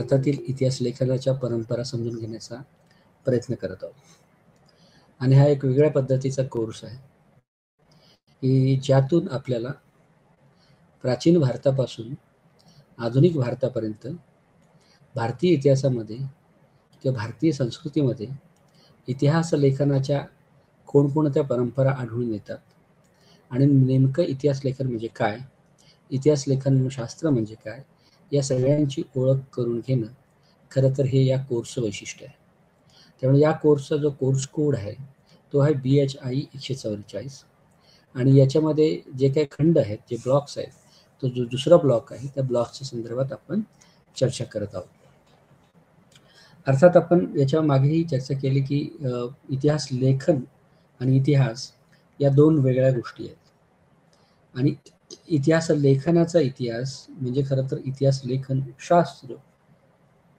भारतातील इतिहास लेखनाच्या परंपरा समजून घेण्याचा प्रयत्न करत आहोत. आणि हा एक वेगळ्या पद्धतीचा कोर्स आहे की ज्यातून आपल्याला प्राचीन भारतापासून आधुनिक भारतापर्यंत भारतीय इतिहासामध्ये किंवा भारतीय संस्कृतीमध्ये इतिहास लेखनाच्या कोणकोणत्या परंपरा आढळून येतात आणि नेमकं इतिहास लेखन म्हणजे काय, इतिहास लेखन शास्त्र म्हणजे काय, या सगळ्यांची ओळख करून घेणं खरं तर हे या कोर्सचं वैशिष्ट्य आहे. त्यामुळे या कोर्सचा जो कोर्स कोड आहे तो आहे BHI 144 आणि याच्यामध्ये जे काही खंड आहेत, जे ब्लॉक्स आहेत, तो जो दुसरा ब्लॉक आहे त्या ब्लॉकच्या संदर्भात आपण चर्चा करत आहोत. अर्थात आपण याच्या मागेही चर्चा केली की इतिहास लेखन आणि इतिहास या दोन वेगळ्या गोष्टी आहेत आणि इतिहास लेखनाचा इतिहास म्हणजे खरं तर इतिहास लेखन शास्त्र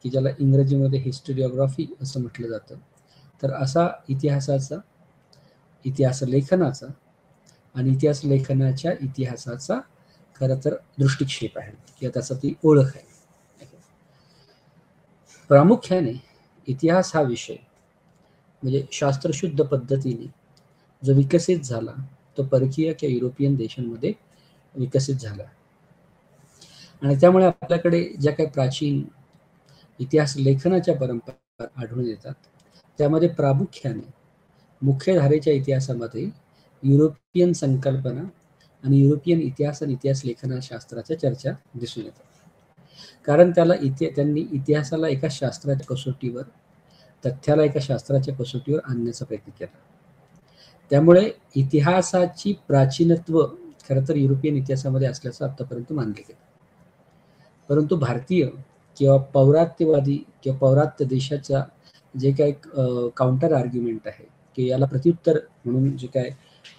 की ज्याला इंग्रजीमध्ये हिस्टोरिओग्राफी असं म्हटलं जातं. तर असा इतिहासाचा, इतिहास लेखनाचा आणि इतिहास लेखनाच्या इतिहासाचा खरं तर दृष्टिक्षेप आहे किंवा त्याचा ती ओळख आहे. प्रामुख्याने इतिहास हा विषय म्हणजे शास्त्रशुद्ध पद्धतीने जो विकसित झाला तो परकीय किंवा युरोपियन देशांमध्ये विकसित झाला आणि त्यामुळे आपल्याकडे ज्या काही प्राचीन इतिहास लेखनाच्या परंपरा आढळून येतात त्यामध्ये प्रामुख्याने मुख्य धारेच्या इतिहासामध्ये युरोपियन संकल्पना आणि युरोपियन इतिहास आणि इतिहास लेखन शास्त्राच्या चर्चा दिसून येतात. कारण त्यांनी इतिहासाला एका शास्त्राच्या कसोटीवर, तथ्याला एका शास्त्राच्या कसोटीवर आणण्याचा प्रयत्न केला. त्यामुळे इतिहासाची प्राचीनत्व खरं तर युरोपियन इतिहासामध्ये असल्याचं आतापर्यंत मानले गेलं. परंतु भारतीय किंवा पौरात्यवादी किंवा पौरात्य देशाचा जे काही काउंटर आर्ग्युमेंट आहे की याला प्रत्युत्तर म्हणून जे काय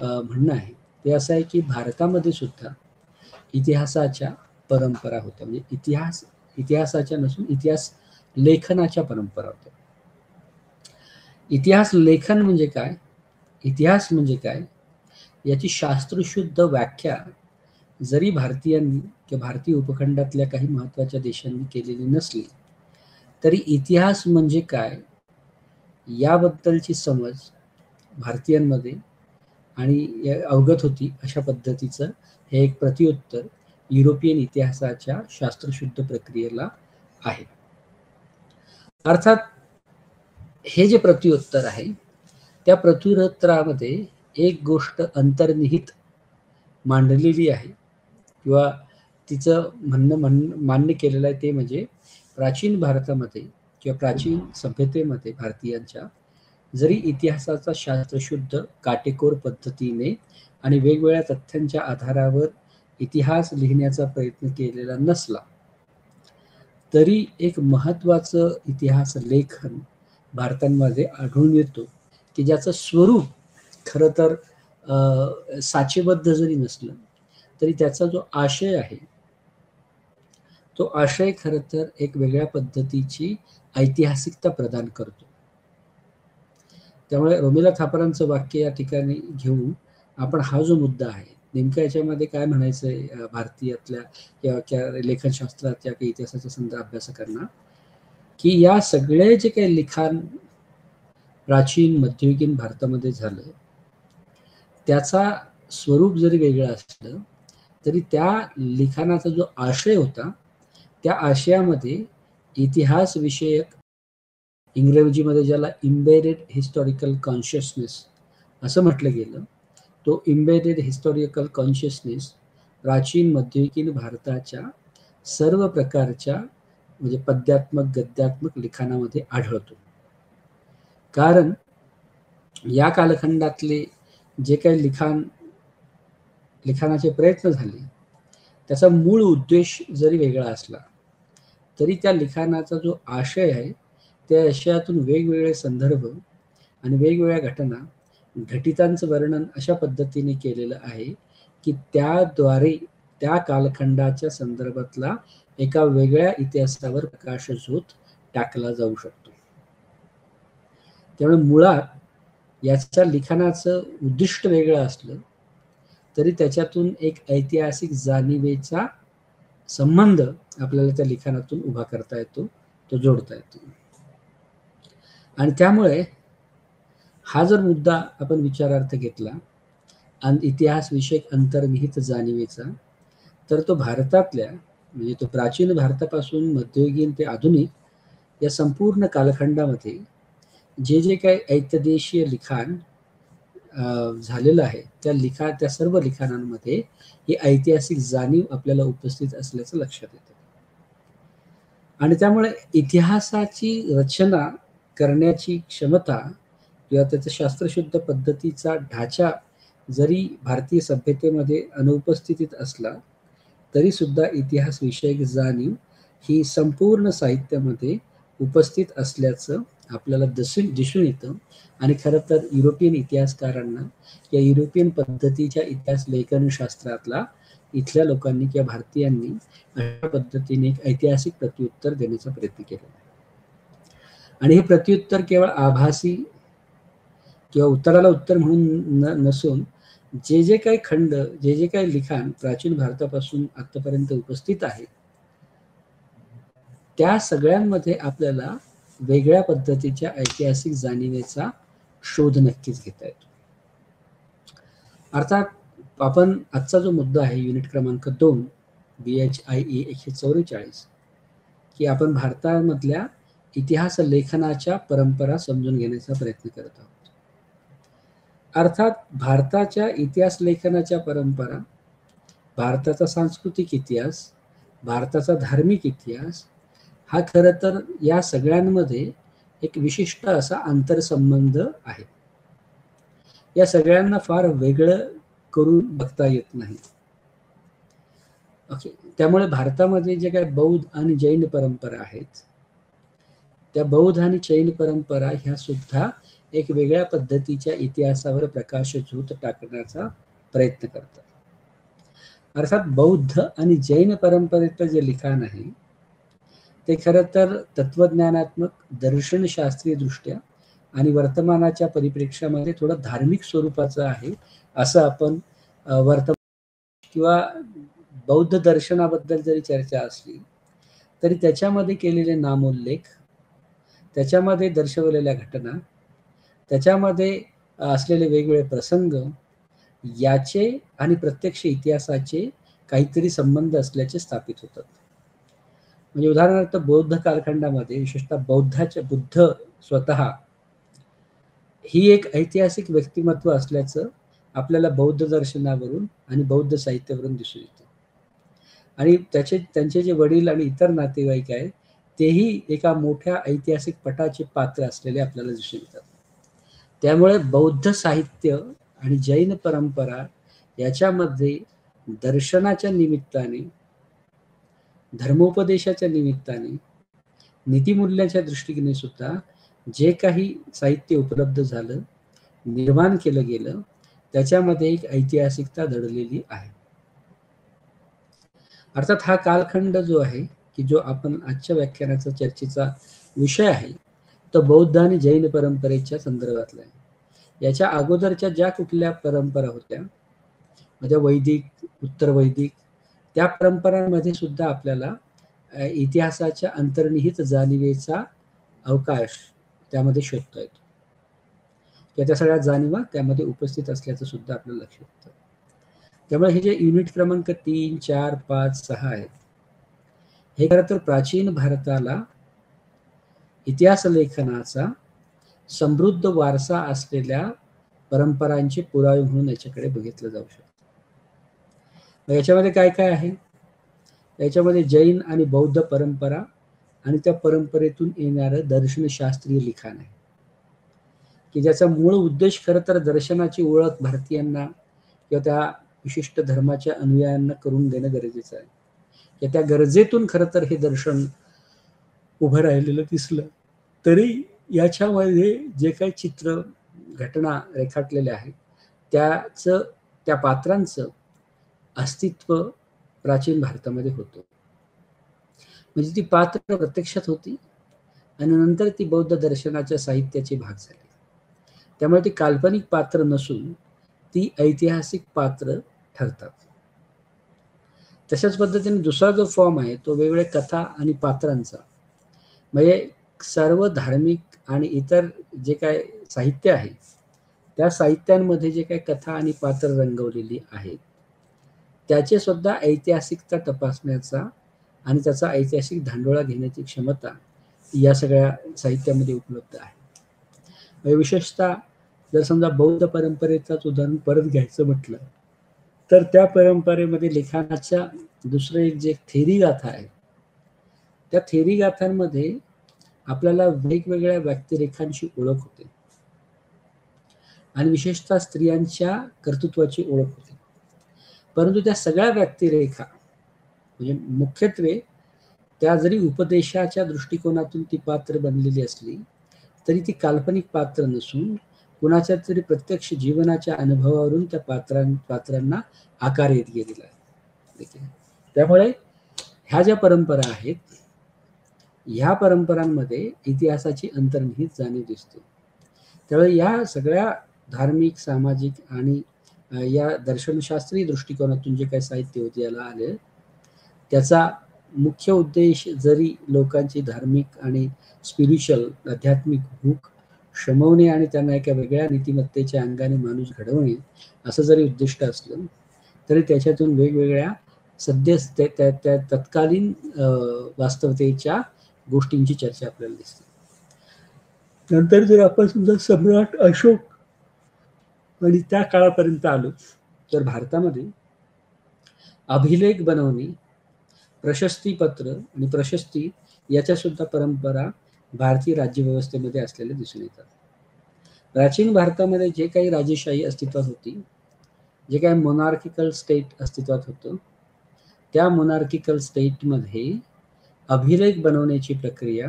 म्हणणं आहे ते असं आहे की भारतामध्ये सुद्धा इतिहासाच्या परंपरा होत्या. म्हणजे इतिहासाच्या नसून इतिहास लेखनाच्या परंपरा होत्या. इतिहास लेखन म्हणजे काय, इतिहास म्हणजे काय याची शास्त्रशुद्ध व्याख्या जरी भारतीयांनी किंवा भारतीय उपखंडातल्या काही महत्त्वाच्या देशांनी केलेली नसली तरी इतिहास म्हणजे काय याबद्दलची समज भारतीयांमध्ये आणि अवगत होती. अशा पद्धतीचं हे एक प्रत्युत्तर युरोपियन इतिहासाच्या शास्त्रशुद्ध प्रक्रियेला आहे. अर्थात हे जे प्रत्युत्तर आहे त्या प्रत्युत्तरामध्ये एक गोष्ट अंतर्निहित मांडलेली आहे किंवा तिचं म्हणणं मान्य केलेलं आहे ते म्हणजे प्राचीन भारतामध्ये किंवा प्राचीन सभ्यतेमध्ये भारतीयांच्या जरी इतिहासाचा शास्त्रशुद्ध काटेकोर पद्धतीने आणि वेगवेगळ्या तथ्यांच्या आधारावर इतिहास लिहिण्याचा प्रयत्न केलेला नसला तरी एक महत्त्वाचं इतिहास लेखन भारतामध्ये आढळून येतो की ज्याचं स्वरूप खरं तर साचेबद्ध जरी नसलं तरी त्याचा जो आशय आहे तो आशय खरं तर एक वेगळ्या पद्धतीची ऐतिहासिकता प्रदान करतो. त्यामुळे रोमिला थापरांचं वाक्य या ठिकाणी घेऊन आपण हा जो मुद्दा आहे नेमका याच्यामध्ये काय म्हणायचंय भारतीयातल्या किंवा लेखनशास्त्राच्या किंवा इतिहासाच्या संदर्भात अभ्यासकांना की या सगळे जे काही लिखाण प्राचीन मध्ययुगीन भारतामध्ये झालं त्याचा स्वरूप जरी वेगळं असलं तरी त्या लिखाणाचा जो आशय होता त्या आशयामध्ये इतिहास विषयक, इंग्रजीमध्ये ज्याला इम्बेडेड हिस्टॉरिकल कॉन्शियसनेस असं म्हटलं गेलं, तो इम्बेडेड हिस्टॉरिकल कॉन्शियसनेस प्राचीन मध्ययुगीन भारताच्या सर्व प्रकारच्या म्हणजे पद्यात्मक, गद्यात्मक लिखाणामध्ये आढळतो. कारण या कालखंडातले जे काही लिखाणाचे प्रयत्न झाले त्याचा मूळ उद्देश जरी वेगळा असला तरी त्या लिखाणाचा जो आशय आहे त्या आशयातून वेगवेगळे संदर्भ आणि वेगवेगळ्या घटितांचं वर्णन अशा पद्धतीने केलेलं आहे की त्याद्वारे त्या कालखंडाच्या संदर्भातला एका वेगळ्या इतिहासावर प्रकाशझोत टाकला जाऊ शकतो. त्यामुळे मुळात याच्या लिखाणाचं उद्दिष्ट वेगळं असलं तरी त्याच्यातून एक ऐतिहासिक जाणिवेचा संबंध आपल्याला त्या लिखाणातून उभा करता येतो तो जोडता येतो. आणि त्यामुळे हा जर मुद्दा आपण विचारार्थ घेतला आणि इतिहास विषयक अंतर्निहित जाणीवेचा, तर तो भारतातल्या म्हणजे तो प्राचीन भारतापासून मध्ययुगीन ते आधुनिक या संपूर्ण कालखंडामध्ये जे जे काही ऐतिहासिक लिखाण झालेलं आहे त्या सर्व लिखाणांमध्ये ही ऐतिहासिक जाणीव आपल्याला उपस्थित असल्याचं लक्षात येतं. आणि त्यामुळे इतिहासाची रचना करण्याची क्षमता किंवा त्याचा शास्त्रशुद्ध पद्धतीचा ढाचा जरी भारतीय सभ्यतेमध्ये अनुपस्थितीत असला तरी सुद्धा इतिहास विषयक जाणीव ही संपूर्ण साहित्यामध्ये उपस्थित असल्याचं आपल्याला दिसून येतं. आणि खरं तर युरोपियन इतिहासकारांना या युरोपियन पद्धतीच्या इतिहास लेखनशास्त्रातला इथल्या लोकांनी किंवा भारतीयांनी अशा पद्धतीने एक ऐतिहासिक प्रत्युत्तर देण्याचा प्रयत्न केला. आणि हे प्रत्युत्तर केवळ आभासी किंवा उत्तराला उत्तर म्हणून नसून जे जे काही खंड जे जे काही लिखाण प्राचीन भारतापासून आतापर्यंत उपस्थित आहे त्या सगळ्यांमध्ये आपल्याला वेगळ्या पद्धतीच्या ऐतिहासिक जाणीवेचा शोध नक्कीच घेता येतो. अर्थात आपण आजचा जो मुद्दा आहे युनिट क्रमांक 2 BHIE 144 की आपण भारतामधल्या इतिहास लेखनाच्या परंपरा समजून घेण्याचा प्रयत्न करत आहोत. अर्थात भारताच्या इतिहास लेखनाच्या परंपरा, भारताचा सांस्कृतिक इतिहास, भारताचा धार्मिक इतिहास हा खरं तर या सगळ्यांमध्ये एक विशिष्ट असा आंतरसंबंध आहे. या सगळ्यांना फार वेगळं करून बघता येत नाही. ओके, त्यामुळे भारतामध्ये जे काही बौद्ध आणि जैन परंपरा आहेत त्या बौद्ध आणि जैन परंपरा ह्या सुद्धा एक वेगळ्या पद्धतीच्या इतिहासावर प्रकाशझोत टाकण्याचा प्रयत्न करतात. अर्थात बौद्ध आणि जैन परंपरेचं जे लिखाण आहे ते खरं तर तत्वज्ञानात्मक दर्शनशास्त्रीय दृष्ट्या आणि वर्तमानाच्या परिप्रेक्ष्यामध्ये थोडं धार्मिक स्वरूपाचं आहे असं आपण वर्तमान किंवा बौद्ध दर्शनाबद्दल जरी चर्चा असली तरी त्याच्यामध्ये केलेले नामोल्लेख, त्याच्यामध्ये दर्शवलेल्या घटना, त्याच्यामध्ये असलेले वेगवेगळे प्रसंग याचे आणि प्रत्यक्ष इतिहासाचे काहीतरी संबंध असल्याचे स्थापित होतात. म्हणजे उदाहरणार्थ बौद्ध कालखंडामध्ये विशेषतः बुद्ध स्वतः ही एक ऐतिहासिक व्यक्तिमत्व असल्याचं आपल्याला बौद्ध दर्शनावरून आणि बौद्ध साहित्यावरून दिसून येतं. आणि त्यांचे जे वडील आणि इतर नातेवाईक आहेत तेही एका मोठ्या ऐतिहासिक पटाचे पात्र असलेले आपल्याला दिसून येतात. त्यामुळे बौद्ध साहित्य आणि जैन परंपरा याच्यामध्ये दर्शनाच्या निमित्ताने, धर्मोपदेशाच्या निमित्ताने, नीतिमूल्याच्या दृष्टीने सुद्धा जे काही साहित्य उपलब्ध झालं, निर्माण केलं गेलं त्याच्यामध्ये एक ऐतिहासिकता दडलेली आहे. अर्थात हा कालखंड जो आहे की जो आपण आजच्या व्याख्यानाचा चर्चेचा विषय आहे तो बौद्ध आणि जैन परंपरेच्या संदर्भातला आहे. याच्या अगोदरच्या ज्या कुठल्या परंपरा होत्या म्हणजे वैदिक, उत्तर वैदिक त्या परंपरांमध्ये सुद्धा आपल्याला इतिहासाच्या अंतर्निहित जाणीवेचा अवकाश त्यामध्ये शोधता येतो. त्या सगळ्या जाणीवा त्यामध्ये उपस्थित असल्याचं सुद्धा आपल्याला लक्षात येतं. त्यामुळे हे जे युनिट क्रमांक 3, 4, 5, 6 आहेत हे खरं तर प्राचीन भारताला इतिहास लेखनाचा समृद्ध वारसा असलेल्या परंपरांचे पुरावे म्हणून याच्याकडे बघितलं जाऊ शकतं. याच्यामध्ये काय काय आहे? याच्यामध्ये जैन आणि बौद्ध परंपरा आणि त्या परंपरेतून येणारं दर्शनशास्त्रीय लिखाण आहे की ज्याचा मूळ उद्देश खरं तर दर्शनाची ओळख भारतीयांना किंवा त्या विशिष्ट धर्माच्या अनुयायांना करून देणं गरजेचं आहे. की त्या गरजेतून खरं तर हे दर्शन उभं राहिलेलं दिसलं तरी याच्यामध्ये जे काही चित्र घटना रेखाटलेल्या आहेत त्या पात्रांचं अस्तित्व प्राचीन भारतामध्ये होतं. म्हणजे ती पात्र प्रत्यक्षात होती आणि नंतर ती बौद्ध दर्शनाच्या साहित्याचे भाग झाली. त्यामुळे ती काल्पनिक पात्र नसून ती ऐतिहासिक पात्र ठरतात. तशाच पद्धतीने दुसरा जो फॉर्म आहे तो वेगवेगळ्या कथा आणि पात्रांचा म्हणजे सर्व धार्मिक आणि इतर जे काय साहित्य आहे त्या साहित्यांमध्ये जे काही कथा आणि पात्र रंगवलेली आहेत त्याचे सुद्धा ऐतिहासिकता तपासण्याचा आणि त्याचा ऐतिहासिक धांडोळा घेण्याची क्षमता या सगळ्या साहित्यामध्ये उपलब्ध आहे. म्हणजे विशेषतः जर समजा बौद्ध परंपरेचाच उदाहरण परत घ्यायचं म्हटलं तर त्या परंपरेमध्ये लिखाणाच्या दुसरं एक जे थेरी गाथा आहे त्या थेरी गाथांमध्ये आपल्याला वेगवेगळ्या व्यक्तिरेखांची ओळख होते आणि विशेषतः स्त्रियांच्या कर्तृत्वाची ओळख होते. परंतु त्या सगळ्या व्यक्तिरेखा म्हणजे मुख्यत्वे त्या जरी उपदेशाच्या दृष्टिकोनातून ती पात्र बनलेली असली तरी ती काल्पनिक पात्र नसून कुणाच्या तरी प्रत्यक्ष जीवनाच्या अनुभवावरून त्या पात्रांना आकार येत गेलेला आहे. त्यामुळे ह्या ज्या परंपरा आहेत ह्या परंपरांमध्ये इतिहासाची अंतर्निहित जाणीव दिसते. त्यामुळे या सगळ्या धार्मिक सामाजिक आणि या दर्शनशास्त्रीय दृष्टिकोनातून जे काही साहित्य होते याला आले त्याचा मुख्य उद्देश जरी लोकांची धार्मिक आणि स्पिरिच्युअल आध्यात्मिक भूक शमवणे आणि त्यांना एका वेगळ्या नीतिमत्तेच्या अंगाने माणूस घडवणे असं जरी उद्दिष्ट असलं तरी त्याच्यातून वेगवेगळ्या सध्या त्या तत्कालीन वास्तवतेच्या गोष्टींची चर्चा आपल्याला दिसते. नंतर जर आपण समजा सम्राट अशोक आणि त्या काळापर्यंत आलो तर भारतामध्ये अभिलेख बनवणे प्रशस्तीपत्र आणि प्रशस्ती याच्या सुद्धा परंपरा भारतीय राज्यव्यवस्थेमध्ये असलेल्या दिसून येतात. प्राचीन भारतामध्ये जे काही राजेशाही अस्तित्वात होती जे काही मोनार्किकल स्टेट अस्तित्वात होतं त्या मोनार्किकल स्टेटमध्ये अभिलेख बनवण्याची प्रक्रिया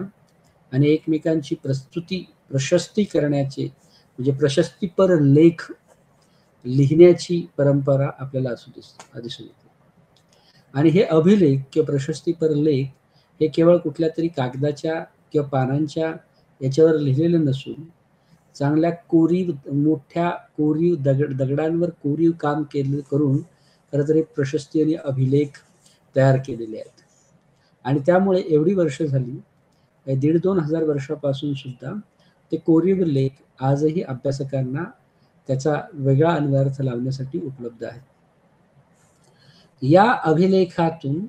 आणि एकमेकांची प्रशस्ती करण्याचे म्हणजे प्रशस्तीपर लेख लिहिण्याची परंपरा आपल्याला दिसून येते. आणि हे अभिलेख किंवा प्रशस्तीपर लेख हे केवळ कुठल्या तरी कागदाच्या किंवा पानांच्या याच्यावर लिहिलेलं नसून चांगल्या मोठ्या कोरीव दगडांवर कोरीव काम करून खरं तर प्रशस्ती आणि अभिलेख तयार केलेले आहेत. आणि त्यामुळे एवढी वर्ष झाली 1,500-2,000 वर्षापासून सुद्धा ते कोरीव लेख आजही अभ्यासकांना त्याचा वेगळा अन्वयार्थ लावण्यासाठी उपलब्ध आहेत. या अभिलेखातून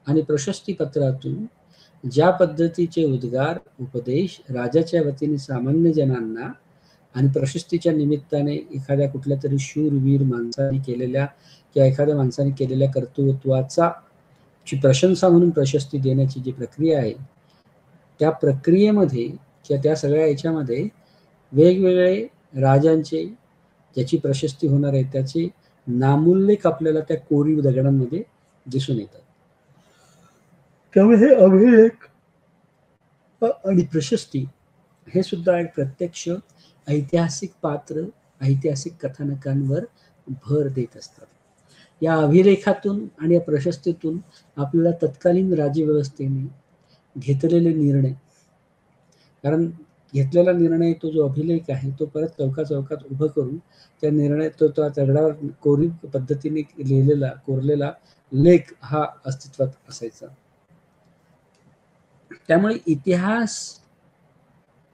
आणि प्रशस्तीपत्रातून ज्या पद्धतीचे उद्गार उपदेश राजाच्या वतीने सामान्य जनांना आणि प्रशस्तीच्या निमित्ताने एखाद्या कुठल्या तरी शूरवीर माणसाने केलेल्या किंवा एखाद्या माणसाने केलेल्या कर्तृत्वाचा ची प्रशंसा म्हणून प्रशस्ती देण्याची जी प्रक्रिया आहे त्या प्रक्रियेमध्ये किंवा त्या सगळ्या याच्यामध्ये वेगवेगळे राजांचे ज्याची प्रशस्ती होणार आहे त्याचे नामोल्लेख आपल्याला त्या कोरीव दगडांमध्ये दिसून येतात. त्यामुळे हे अभिलेख आणि प्रशस्ती हे सुद्धा एक प्रत्यक्ष ऐतिहासिक पात्र ऐतिहासिक कथानकांवर भर देत असतात. या अभिलेखातून आणि या प्रशस्तीतून आपल्याला तत्कालीन राज्यव्यवस्थेने घेतलेले निर्णय कारण घेतलेला निर्णय तो जो अभिलेख आहे तो परत चौकात उभं करून त्या निर्णय तो दगडावर कोरीव पद्धतीने कोरलेला लेख हा अस्तित्वात असायचा. त्यामुळे इतिहास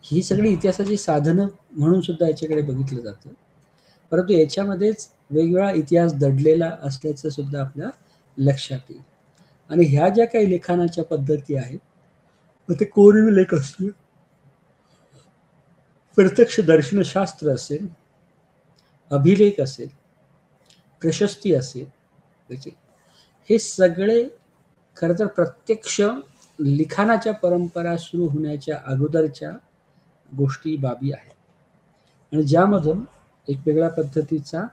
ही सगळी इतिहासाची साधनं म्हणून सुद्धा याच्याकडे बघितलं जातं. परंतु याच्यामध्येच वेगवेगळा इतिहास दडलेला असल्याचं सुद्धा आपल्या लक्षात येईल. आणि ह्या ज्या काही लेखनाच्या पद्धती आहेत ते कोरीव लेख असतील प्रत्यक्ष दर्शनशास्त्र असेल अभिलेख असेल प्रशस्ती असेल हे सगळे खरं तर प्रत्यक्ष लिखाणाच्या परंपरा सुरू होण्याच्या अगोदरच्या गोष्टी बाबी आहेत आणि ज्यामधून एक वेगळ्या पद्धतीचा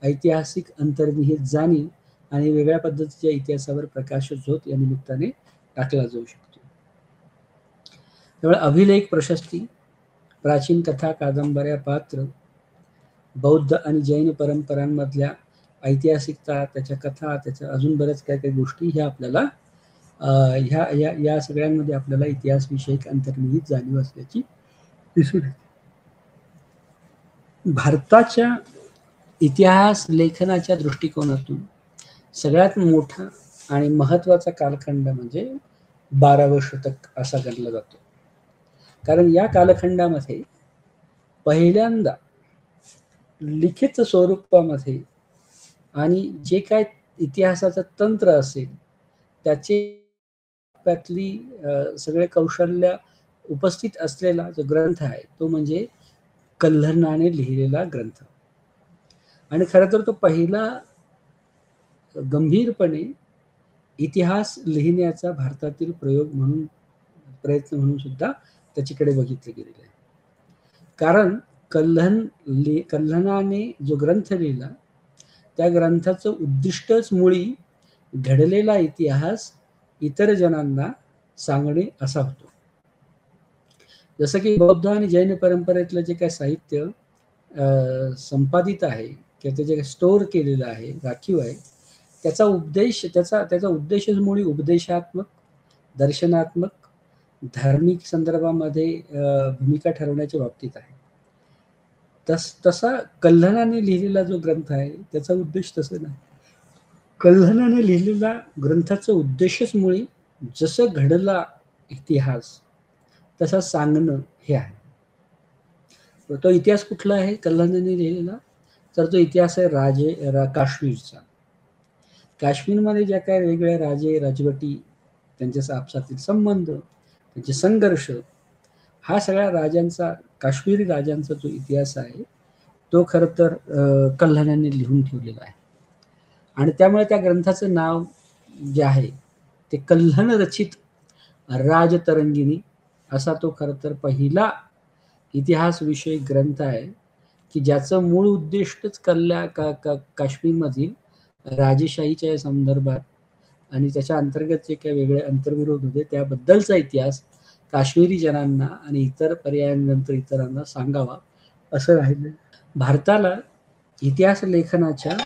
ऐतिहासिक अंतर्निहित जाणीव आणि वेगळ्या पद्धतीच्या इतिहासावर प्रकाशझोत या निमित्ताने टाकला जाऊ शकतो. त्यामुळे अभिलेख प्रशस्ती प्राचीन कथा कादंबऱ्या पात्र बौद्ध आणि जैन परंपरांमधल्या ऐतिहासिकता त्याच्या कथा त्याच्या अजून बऱ्याच काही काही गोष्टी ह्या आपल्याला या सगळ्यांमध्ये आपल्याला इतिहासविषयक अंतर्निहित जाणीव असल्याची दिसून येते. भारताच्या इतिहास लेखनाच्या दृष्टिकोनातून सगळ्यात मोठा आणि महत्त्वाचा कालखंड म्हणजे 12वे शतक असा गणला जातो. कारण या कालखंडामध्ये पहिल्यांदा लिखित स्वरूपामध्ये आणि जे काय इतिहासाचं तंत्र असेल त्यातली सगळे कौशल्य उपस्थित असलेला जो ग्रंथ आहे तो म्हणजे कल्हणाने लिहिलेला ग्रंथ. आणि खरं तर तो पहिला गंभीरपणे इतिहास लिहिण्याचा भारतातील प्रयत्न म्हणून सुद्धा त्याच्याकडे बघितले गेलेले आहे. कारण कल्हणाने जो ग्रंथ लिहिला त्या ग्रंथाचं उद्दिष्टच मुळी घडलेला इतिहास इतर जणांना सांगणे असा होतो. जसं की बौद्ध आणि जैन परंपरेतलं जे काही साहित्य संपादित आहे किंवा ते जे स्टोअर केलेलं आहे, राखीव आहे, त्याचा उद्देशच मुळी उपदेशात्मक, दर्शनात्मक, धार्मिक संदर्भामध्ये भूमिका ठरवण्याच्या बाबतीत आहे. तसा कल्हणाने लिहिलेला जो ग्रंथ आहे त्याचा उद्देश तसं नाही. कल्हणाने लिहिलेला ग्रंथाचा उद्देशच मुळी जसं घडला इतिहास तसा सांगणं हे आहे. तो इतिहास कुठला आहे कल्हणाने लिहिलेला? तर तो इतिहास आहे काश्मीरचा. काश्मीरमध्ये ज्या काही वेगळ्या राजे राजवटी, त्यांच्या आपसातील संबंध, त्यांचे संघर्ष, हा सगळ्या राजांचा, काश्मीरी राजांचा जो इतिहास आहे तो खरं तर कल्हणाने लिहून ठेवलेला आहे. आणि त्यामुळे त्या ग्रंथाचं नाव जे आहे ते कल्हण रचित राजतरंगिणी असा तो खरं तर पहिला इतिहास विषयक ग्रंथ आहे की ज्याचं मूळ उद्दिष्टच काश्मीरमधील राजेशाहीच्या संदर्भात आणि त्याच्या अंतर्गत जे काही वेगळे अंतर्विरोध होते त्याबद्दलचा इतिहास काश्मीरी जनांना आणि इतर पर्यायांनंतर इतरांना सांगावा असं राहिलं. भारताला इतिहास लेखनाच्या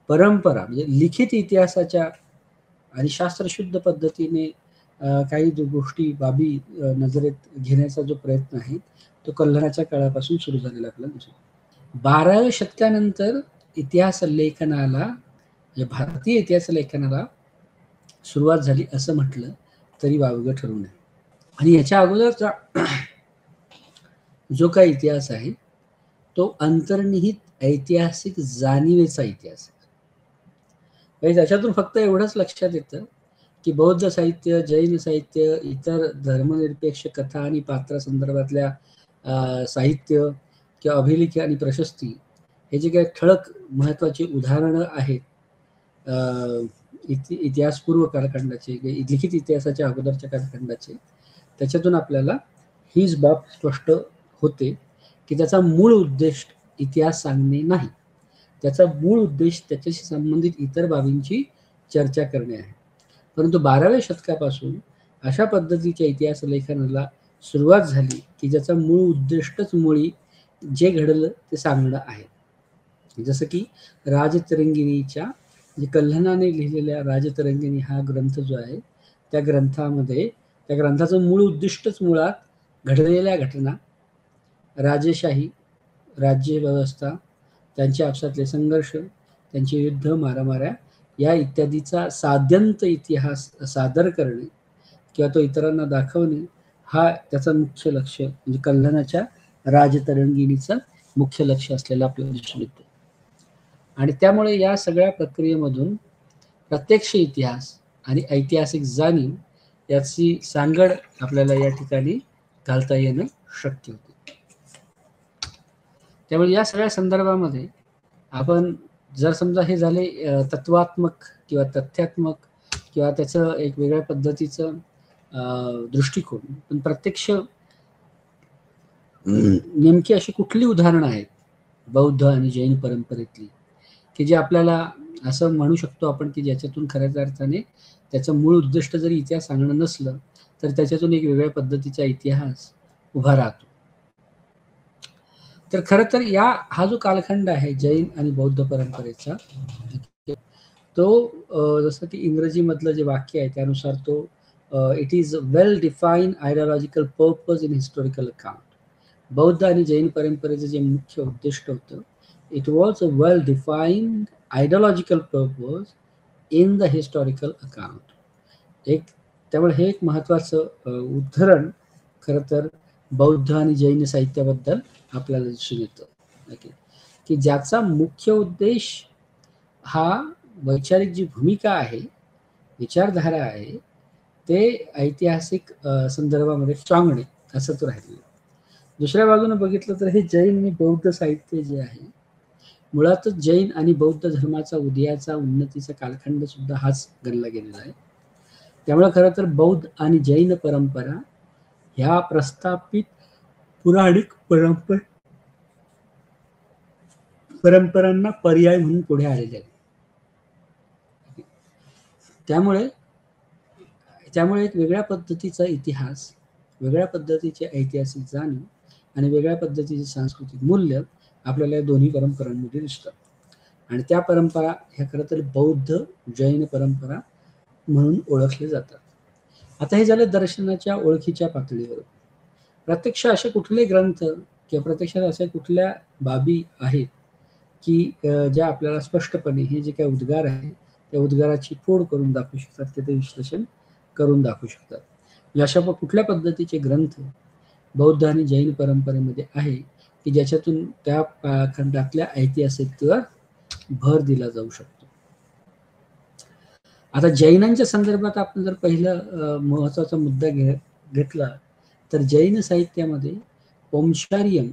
परंपरा म्हणजे लिखित इतिहासाच्या आणि शास्त्रशुद्ध पद्धतीने काही गोष्टी बाबी नजरेत घेण्याचा जो प्रयत्न आहे तो कल्हणाच्या काळापासून सुरू झालेला आपल्याला दिसतो. 12व्या शतकानंतर इतिहास लेखनाला म्हणजे भारतीय इतिहास लेखनाला सुरुवात झाली असं म्हटलं तरी वावगं ठरू नये. आणि याच्या अगोदरचा जो काही इतिहास आहे तो अंतर्निहित ऐतिहासिक जाणीवेचा इतिहास आहे. त्याच्यातून फक्त एवढंच लक्षात येतं की बौद्ध साहित्य, जैन साहित्य, इतर धर्मनिरपेक्ष कथा आणि पात्रा संदर्भातल्या साहित्य किंवा अभिलेख आणि प्रशस्ती हे जे काही ठळक महत्वाची उदाहरणं आहेत इतिहासपूर्व कालखंडाचे, लिखित इतिहासाच्या अगोदरच्या कालखंडाचे, त्याच्यातून आपल्याला हीच बाब स्पष्ट होते की त्याचा मूळ उद्देश इतिहास सांगणे नाही. त्याचा मूळ उद्देश त्याच्याशी संबंधित इतर बाबींची चर्चा करणे आहे. परंतु 12व्या शतकापासून अशा पद्धतीच्या इतिहास लेखनाला सुरुवात झाली की ज्याचा मूळ उद्दिष्टच मुळी जे घडलं ते सांगणं आहे. जसं की राजतरंगिणीच्या म्हणजे कल्हणाने लिहिलेल्या राजतरंगिणी हा ग्रंथ जो आहे त्या ग्रंथाचं मूळ उद्दिष्टच मुळात घडलेल्या घटना, राजेशाही, राज्यव्यवस्था, त्यांच्या आपसातले संघर्ष, त्यांचे युद्ध, मारामाऱ्या या इत्यादीचा साध्यंत इतिहास सादर करणे किंवा तो इतरांना दाखवणे हा त्याचा मुख्य लक्ष म्हणजे कल्हणाच्या राजतरंगिणीचं मुख्य लक्ष असलेलं आपल्याला दिसून येतं. आणि त्यामुळे या सगळ्या प्रक्रियेमधून प्रत्यक्ष इतिहास आणि ऐतिहासिक जाणीव याची सांगड आपल्याला या ठिकाणी घालता येणं शक्य होते. त्यामुळे या सगळ्या संदर्भामध्ये आपण जर समजा हे झाले तत्वात्मक किंवा तथ्यात्मक किंवा त्याचं एक वेगळ्या पद्धतीचं दृष्टिकोन, पण प्रत्यक्ष नेमकी अशी कुठली उदाहरणं आहेत बौद्ध आणि जैन परंपरेतली की जे आपल्याला असं म्हणू शकतो आपण की ज्याच्यातून खऱ्याच अर्थाने त्याचं मूळ उद्दिष्ट जरी इतिहास सांगणं नसलं तर त्याच्यातून एक वेगळ्या पद्धतीचा इतिहास उभा राहतो. तर खरं तर हा जो कालखंड आहे जैन आणि बौद्ध परंपरेचा तो जसं की इंग्रजीमधलं जे वाक्य आहे त्यानुसार तो it is well defined ideological purpose in historical account. बौद्ध आणि जैन परंपरेचं जे मुख्य उद्दिष्ट होतं it was a well defined ideological purpose in the historical account. त्यामुळे हे एक महत्वाचं उद्धरण खरं तर बौद्ध आणि जैन साहित्याबद्दल आपल्याला दिसून येतं ओके, की ज्याचा मुख्य उद्देश हा वैचारिक जी भूमिका आहे, विचारधारा आहे, ते ऐतिहासिक संदर्भामध्ये सांगणे असं तो राहिलेलं. दुसऱ्या बाजूने बघितलं तर हे जैन आणि बौद्ध साहित्य जे आहे, मुळातच जैन आणि बौद्ध धर्माचा उदयाचा उन्नतीचा कालखंड सुद्धा हाच गणला गेलेला आहे. त्यामुळे खरं तर बौद्ध आणि जैन परंपरा ह्या प्रस्थापित पुराणिक परंपरांना पर्याय म्हणून पुढे आलेले आहेत. त्यामुळे एक वेगळ्या पद्धतीचा इतिहास, वेगळ्या पद्धतीचे ऐतिहासिक जाणीव आणि वेगळ्या पद्धतीचे सांस्कृतिक मूल्य आपल्याला या दोन्ही परंपरांमध्ये दिसतात. आणि त्या परंपरा ह्या खरं तर बौद्ध जैन परंपरा म्हणून ओळखले जातात. आता हे झालं दर्शनाच्या ओळखीच्या पातळीवर. प्रत्यक्ष असे कुठले ग्रंथ किंवा प्रत्यक्षात अशा कुठल्या बाबी आहेत की ज्या आपल्याला स्पष्टपणे हे जे काही उद्गार आहे त्या उद्गाराची फोड करून दाखवू शकतात, ते विश्लेषण करून दाखवू शकतात. अशा कुठल्या पद्धतीचे ग्रंथ बौद्ध आणि जैन परंपरेमध्ये आहे की ज्याच्यातून त्या खंडातल्या ऐतिहासिकतेवर भर दिला जाऊ शकतो. आता जैनांच्या संदर्भात आपण जर पहिलं महत्वाचा मुद्दा घेतला तर जैन साहित्यामध्ये पौंचारियम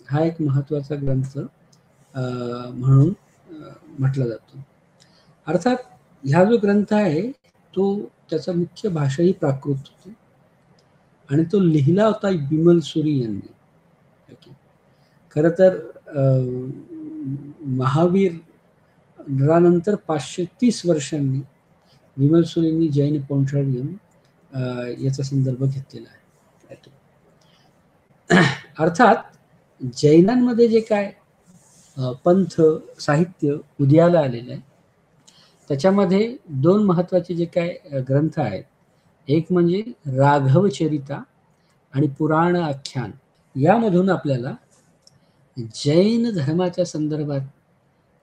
हा एक महत्वाचा ग्रंथ म्हणून म्हटला जातो. अर्थात ह्या जो ग्रंथ आहे तो त्याचा मुख्य भाषा ही प्राकृत होती आणि तो लिहिला होता विमल सुरी यांनी. खरं तर महावीरानंतर 530 वर्षांनी विमल सुरींनी जैन पौंचारियम याचा संदर्भ घेतलेला आहे. अर्थात जैनांमध्ये जे काय पंथ साहित्य उदयाला आलेलं आहे त्याच्यामध्ये दोन महत्वाचे जे काय ग्रंथ आहेत, एक म्हणजे राघवचरिता आणि पुराण आख्यान. यामधून आपल्याला जैन धर्माच्या संदर्भात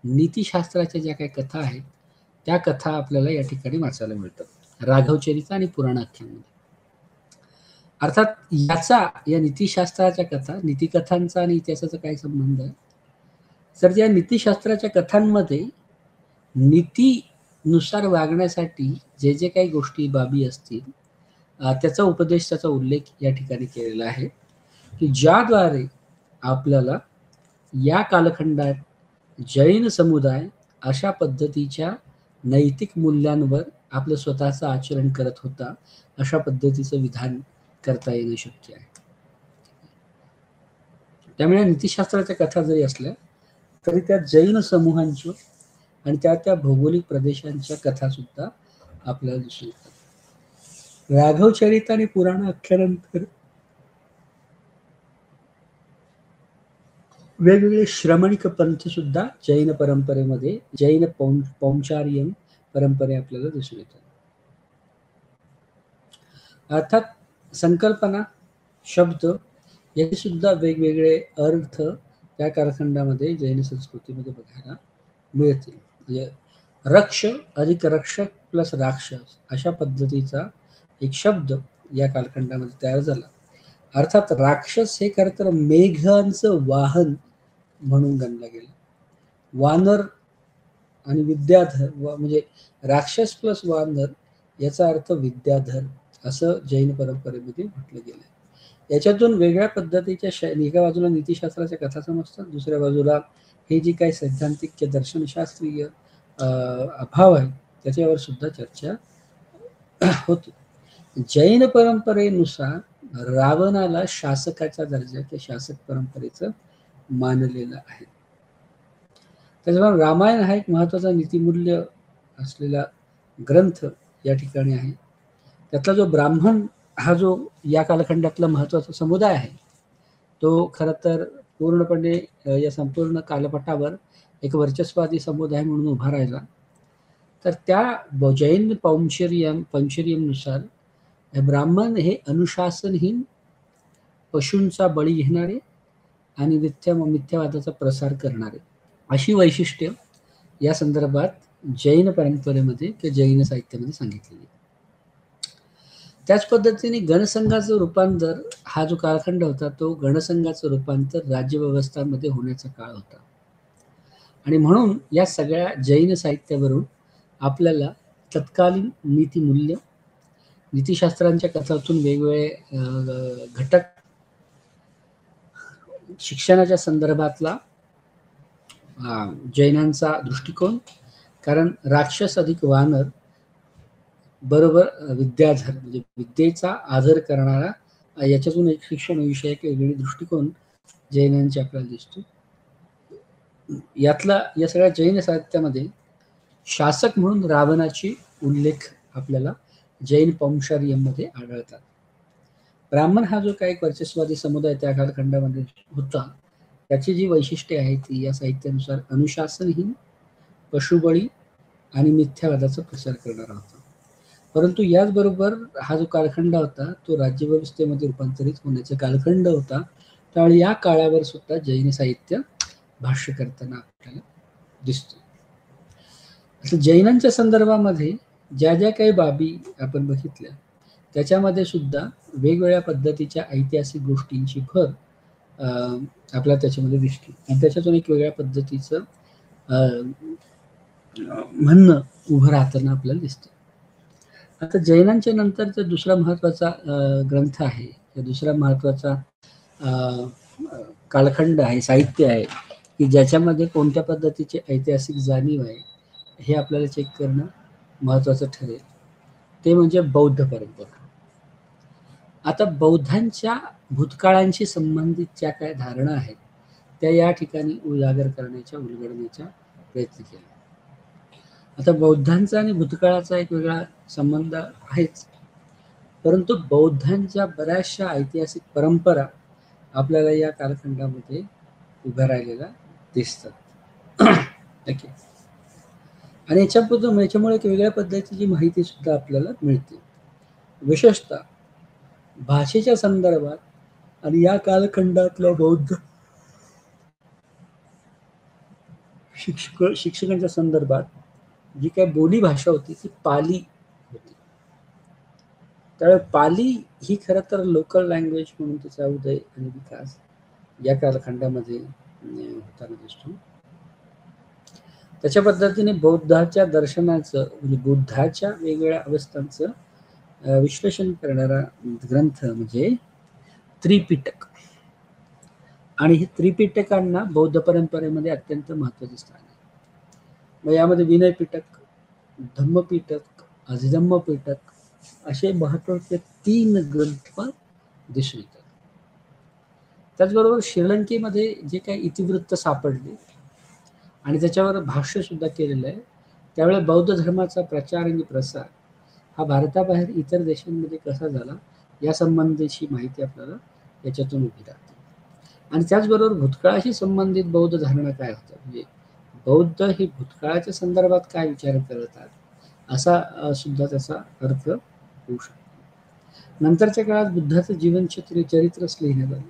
नीतिशास्त्राच्या ज्या काही कथा आहेत त्या कथा आपल्याला या ठिकाणी वाचायला मिळतात, राघवचरिता आणि पुराण आख्यान. अर्थात या नीतिशास्त्राच्या कथा, नीतिकथांचा आणि इतिहासाचा काय संबंध आहे, तर या नीतिशास्त्राच्या कथांमध्ये नीतीनुसार वागण्यासाठी जे जे काही गोष्टी बाबी असतील त्याचा उपदेश, त्याचा उल्लेख या ठिकाणी केलेला आहे की ज्याद्वारे आपल्याला या कालखंडात जैन समुदाय अशा पद्धतीच्या नैतिक मूल्यांवर आपलं स्वतःचं आचरण करत होता, अशा पद्धतीचं विधान करता येणं शक्य आहे. त्यामुळे नीतिशास्त्राच्या कथा जरी असल्या तरी त्या जैन समूहांच्या आणि त्या भौगोलिक प्रदेशांच्या कथा सुद्धा आपल्याला दिसून येतात. राघवचरित आणि पुराण आख्यानंतर वेगवेगळे श्रमणिक पंथ सुद्धा जैन परंपरेमध्ये, जैन पौंचारियन परंपरे आपल्याला दिसून येतात. अर्थात संकल्पना, शब्द याचे सुद्धा वेगवेगळे अर्थ त्या कालखंडामध्ये जैन संस्कृतीमध्ये बघायला मिळतील. म्हणजे रक्ष अधिक रक्षक प्लस राक्षस अशा पद्धतीचा एक शब्द या कालखंडामध्ये तयार झाला. अर्थात राक्षस हे खरं तर मेघांचं वाहन म्हणून गणला गेला. वानर आणि विद्याधर, म्हणजे राक्षस प्लस वानर याचा अर्थ विद्याधर असं जैन परंपरेमध्ये म्हटलं गेलं. याच्यातून वेगळ्या पद्धतीच्या एका बाजूला नीतिशास्त्राच्या कथा समजतात, दुसऱ्या बाजूला हे जी काही सैद्धांतिक दर्शनशास्त्रीय अभाव आहे त्याच्यावर सुद्धा चर्चा होती. जैन परंपरेनुसार रावणाला शासकाचा दर्जा किंवा शासक परंपरेचं मानलेलं आहे. त्याच्यामुळे रामायण हा एक महत्वाचा नीतिमूल्य असलेला ग्रंथ या ठिकाणी आहे. त्यातला जो ब्राह्मण हा जो या कालखंडातला महत्वाचा समुदाय आहे तो खरं तर पूर्णपणे या संपूर्ण कालपटावर एक वर्चस्वादी समुदाय म्हणून उभा राहिला. तर त्या जैन पौंचरियमनुसार ब्राह्मण हे अनुशासनहीन, पशूंचा बळी घेणारे आणि मिथ्यावादाचा प्रसार करणारे अशी वैशिष्ट्य या संदर्भात जैन परंपरेमध्ये किंवा जैन साहित्यामध्ये सांगितलेली. त्याच पद्धतीने गणसंघाचं रूपांतर, हा जो कालखंड होता तो गणसंघाचं रूपांतर राज्यव्यवस्थांमध्ये होण्याचा काळ होता. आणि म्हणून या सगळ्या जैन साहित्यावरून आपल्याला तत्कालीन नीतिमूल्य, नीतिशास्त्रांच्या कथातून वेगवेगळे घटक, शिक्षणाच्या संदर्भातला जैनांचा दृष्टिकोन, कारण राक्षस अधिक वानर बरोबर विद्याधर, म्हणजे विद्येचा आदर करणारा, याच्यातून एक शिक्षण विषयक वेगळी दृष्टिकोन जैनांच्या आपल्याला दिसतो. यातला या सगळ्या जैन साहित्यामध्ये शासक म्हणून रावणाची उल्लेख आपल्याला जैन पौंशारियमध्ये आढळतात. ब्राह्मण हा जो काही वर्चस्वादी समुदाय त्या कालखंडामध्ये होता, त्याची जी वैशिष्ट्ये आहेत ती या साहित्यानुसार अनुशासनहीन, पशुबळी आणि मिथ्यावादाचा प्रसार करणारा होता. परंतु याचबरोबर हा जो कालखंड होता तो राज्यव्यवस्थेमध्ये रूपांतरित होण्याचा कालखंड होता. त्यामुळे या काळावर सुद्धा जैन साहित्य भाष्य करताना आपल्याला दिसतो. असं जैनांच्या संदर्भामध्ये ज्या ज्या काही बाबी आपण बघितल्या त्याच्यामध्ये सुद्धा वेगवेगळ्या पद्धतीच्या ऐतिहासिक गोष्टींची भर आपल्याला त्याच्यामध्ये दिसते आणि त्याच्यातून एक वेगळ्या पद्धतीचं म्हणणं उभं राहताना आपल्याला दिसतं. आता जैनांच्या नंतरचा दुसरा महत्वाचा ग्रंथ आहे, दुसरा महत्वाचा कालखंड आहे, साहित्य आहे की ज्याच्यामध्ये कोणत्या पद्धतीची ऐतिहासिक जाणीव आहे हे आपल्याला चेक करणं महत्वाचं ठरेल, ते म्हणजे बौद्ध परंपरा. आता बौद्धांच्या भूतकाळांशी संबंधित ज्या काही धारणा आहेत त्या या ठिकाणी उजागर करण्याच्या, उलगडण्याचा प्रयत्न केला. आता बौद्धांचा आणि भूतकाळाचा एक वेगळा संबंध आहेच, परंतु बौद्धांच्या बऱ्याचशा ऐतिहासिक परंपरा आपल्याला या कालखंडामध्ये उभ्या राहिलेल्या दिसतात. ओके. आणि याच्यामुळे एक वेगळ्या पद्धतीची माहिती सुद्धा आपल्याला मिळते, विशेषतः भाषेच्या संदर्भात. आणि या कालखंडातल्या बौद्ध शिक्षकांच्या संदर्भात जी काही बोली भाषा होती ती पाली होती. त्यामुळे पाली ही खरं तर लोकल लँग्वेज म्हणून तिचा उदय आणि विकास या कालखंडामध्ये होताना दिसतो. त्याच्या पद्धतीने बौद्धाच्या दर्शनाचं, म्हणजे बुद्धाच्या वेगवेगळ्या अवस्थांचं विश्लेषण करणारा ग्रंथ म्हणजे त्रिपिटक. आणि हे त्रिपिटकांना बौद्ध परंपरेमध्ये अत्यंत महत्त्वाचे स्थान आहे. मग यामध्ये विनय पिटक, धम्मपिटक, अधिधम्म पिटक असे महत्वाचे 3 ग्रंथ दिसून येतात. त्याचबरोबर श्रीलंकेमध्ये जे काही इतिवृत्त सापडले आणि त्याच्यावर भाष्य सुद्धा केलेलं आहे, त्यावेळेस बौद्ध धर्माचा प्रचार आणि प्रसार हा भारताबाहेर इतर देशांमध्ये कसा झाला या संबंधीची माहिती आपल्याला याच्यातून उभी राहते. आणि त्याचबरोबर भूतकाळाशी संबंधित बौद्ध धारणा काय होतं, म्हणजे बौद्ध हे भूतकाळाच्या संदर्भात काय विचार करतात असा सुद्धा त्याचा अर्थ होऊ शकतो. नंतरच्या काळात बुद्धाचं चरित्रच लिहिण्यात आलं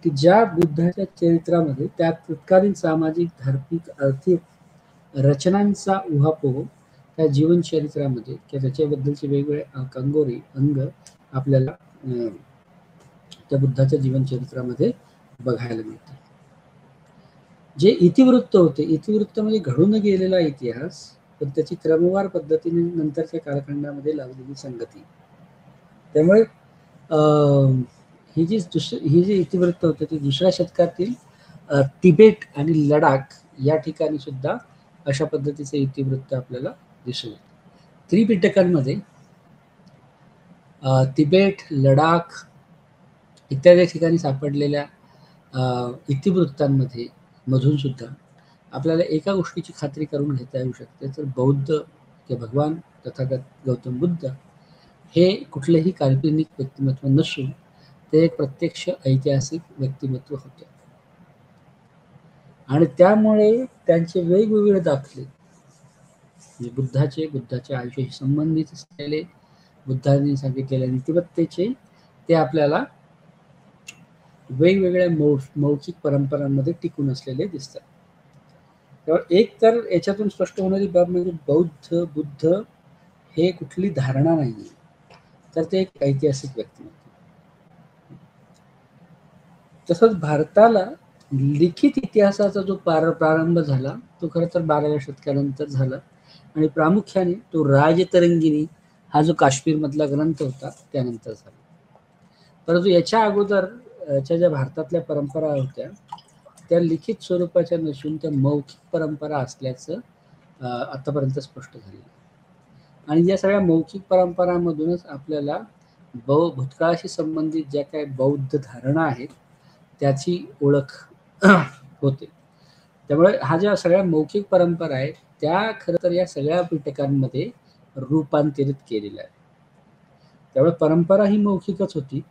की ज्या बुद्धाच्या चरित्रामध्ये त्या तत्कालीन सामाजिक, धार्मिक, आर्थिक रचनांचा उहापोह त्या जीवनचरित्रामध्ये किंवा त्याच्याबद्दलचे वेगवेगळे कंगोरे अंग आपल्याला त्या बुद्धाच्या जीवनचरित्रामध्ये बघायला मिळतात. जे इतिवृत्त होते, इतिवृत्त म्हणजे घडून गेलेला इतिहास, पण त्याची क्रमवार पद्धतीने नंतरच्या कालखंडामध्ये लावलेली संगती. त्यामुळे ही जी इतिवृत्त होते ती 2ऱ्या शतकातील तिबेट आणि लडाख या ठिकाणी सुद्धा अशा पद्धतीचे इतिवृत्त आपल्याला दिसून येते. त्रिपिटकांमध्ये तिबेट, लडाख इत्यादी ठिकाणी सापडलेल्या इतिवृत्तांमध्ये मधून सुद्धा आपल्याला एका गोष्टीची खात्री करून घेता येऊ शकते, तर बौद्ध किंवा भगवान तथागत गौतम बुद्ध हे कुठलेही काल्पनिक व्यक्तिमत्व नसून ते एक प्रत्यक्ष ऐतिहासिक व्यक्तिमत्व होते. आणि त्यामुळे त्यांचे वेगवेगळे दाखले, म्हणजे बुद्धाच्या आयुष्याशी संबंधित असलेले, बुद्धांनी सांगितलेल्या नीतिवत्तेचे, ते आपल्याला वेगवेगळ्या मौखिक परंपरांमध्ये टिकून असलेले दिसतात. त्यामुळे एक तर याच्यातून स्पष्ट होणारी बाब म्हणजे बुद्ध हे कुठली धारणा नाही, तर ते एक ऐतिहासिक व्यक्तिमत्व. तसंच भारताला लिखित इतिहासाचा जो प्रारंभ झाला तो खरं तर 12व्या शतकानंतर झाला आणि प्रामुख्याने तो राजतरंगिणी हा जो काश्मीरमधला ग्रंथ होता त्यानंतर झाला. परंतु याच्या अगोदर ज्या भारतातल्या परंपरा होत्या त्या लिखित स्वरूपाच्या नसून त्या मौखिक परंपरा असल्याचं आतापर्यंत स्पष्ट झालेलं. आणि या सगळ्या मौखिक परंपरांमधूनच आपल्याला भूतकाळाशी संबंधित ज्या काही बौद्ध धारणा आहेत त्याची ओळख होते. त्यामुळे हा ज्या सगळ्या मौखिक परंपरा आहेत त्या खरं तर या सगळ्या पिटकांमध्ये रूपांतरित केलेल्या आहे. त्यामुळे परंपरा ही मौखिकच होती.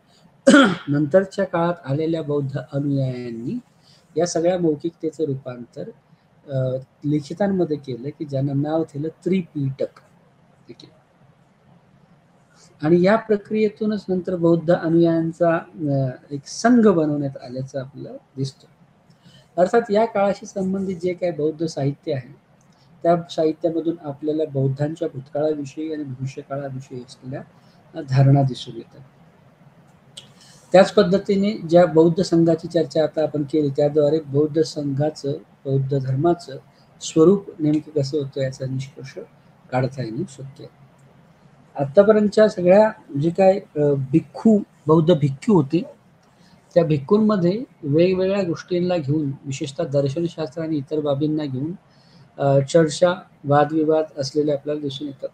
नंतरच्या काळात आलेल्या बौद्ध अनुयायांनी या सगळ्या मौखिकतेचं रूपांतर लिखितांमध्ये केलं की ज्यांना नाव दिलं त्रिपिटक. आणि या प्रक्रियेतूनच नंतर बौद्ध अनुयायांचा एक संघ बनवण्यात आल्याचं आपल्याला दिसतं. अर्थात या काळाशी संबंधित जे काही बौद्ध साहित्य आहे त्या साहित्यामधून आपल्याला बौद्धांच्या भूतकाळाविषयी आणि भविष्यकाळाविषयी असलेल्या धारणा दिसून येतात. त्याच पद्धतीने ज्या बौद्ध संघाची चर्चा आता आपण केली त्याद्वारे बौद्ध संघाचं बौद्ध धर्माचं स्वरूप नेमकं कसं होतं याचा निष्कर्ष काढता येणं शक्य आहे. आतापर्यंतच्या सगळ्या जे काय भिक्खू बौद्ध भिक्खू होते त्या भिक्खूंमध्ये वेगवेगळ्या गोष्टींना घेऊन विशेषतः दर्शनशास्त्र आणि इतर बाबींना घेऊन चर्चा वादविवाद असलेले आपल्याला दिसून येतात.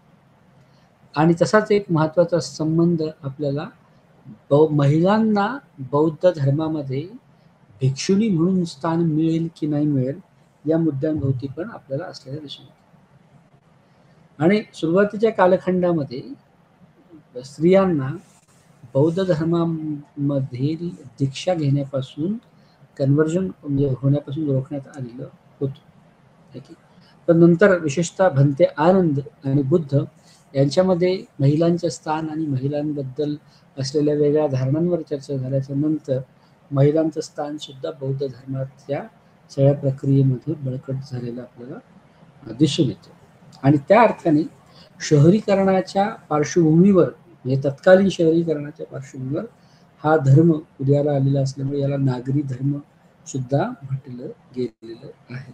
आणि तसाच एक महत्त्वाचा संबंध आपल्याला महिलांना बौद्ध धर्मामध्ये भिक्षुणी म्हणून स्थान मिळेल की नाही मिळेल या मुद्द्यांभोवती पण आपल्याला असलेलं दिसून येतं. आणि सुरुवातीच्या कालखंडामध्ये स्त्रियांना बौद्ध धर्मामधील दीक्षा घेण्यापासून कन्व्हर्जन म्हणजे होण्यापासून रोखण्यात आलेलं होतं. पण नंतर विशेषतः भंते आनंद आणि बुद्ध यांच्यामध्ये महिलांचे स्थान आणि महिलांबद्दल असलेल्या वेगळ्या धारणांवर चर्चा झाल्याच्या नंतर महिलांचं स्थान सुद्धा बौद्ध धर्माच्या सगळ्या प्रक्रियेमध्ये बळकट झालेलं आपल्याला दिसून येतं. आणि त्या अर्थाने शहरीकरणाच्या पार्श्वभूमीवर म्हणजे तत्कालीन शहरीकरणाच्या पार्श्वभूमीवर हा धर्म उदयाला आलेला असल्यामुळे याला नागरी धर्म सुद्धा म्हटलं गेलेलं आहे.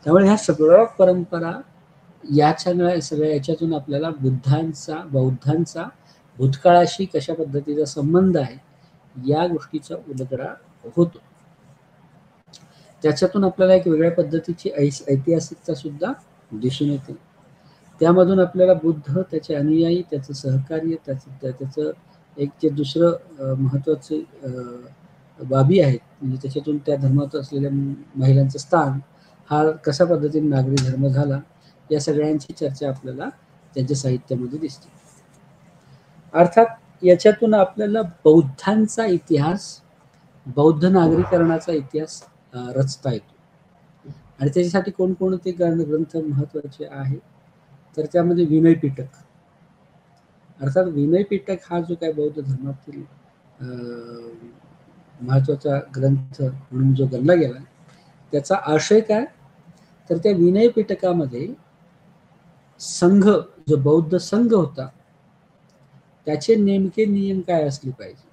त्यामुळे ह्या सगळ्या परंपरा सगळ्या याच्यातून आपल्याला बौद्धांचा भूतकाळाशी कशा पद्धतीचा संबंध आहे या गोष्टीचा उलगडा होतो. त्याच्यातून आपल्याला एक वेगळ्या पद्धतीची ऐतिहासिकता सुद्धा दिसून येते. त्यामधून आपल्याला बुद्ध त्याचे अनुयायी त्याचं सहकार्य त्याचं एक जे दुसरं महत्त्वाचे बाबी आहेत म्हणजे त्याच्यातून त्या धर्मात असलेल्या महिलांचं स्थान हा कशा पद्धतीने नागरी धर्म झाला या सगळ्यांची चर्चा आपल्याला त्यांच्या साहित्यामध्ये दिसते. अर्थात याच्यातून आपल्याला बौद्धांचा इतिहास बौद्ध नागरीकरणाचा इतिहास रचता येतो. आणि त्याच्यासाठी कोणकोणते ग्रंथ महत्त्वाचे आहेत तर त्यामध्ये विनय पिटक. अर्थात विनय पिटक हा जो काय बौद्ध धर्मातील महत्त्वाचा ग्रंथ म्हणून जो गणला गेला त्याचा आशय काय तर त्या विनय पिटकामध्ये संघ जो बौद्ध संघ होता त्याचे नेमके नियम काय असले पाहिजे.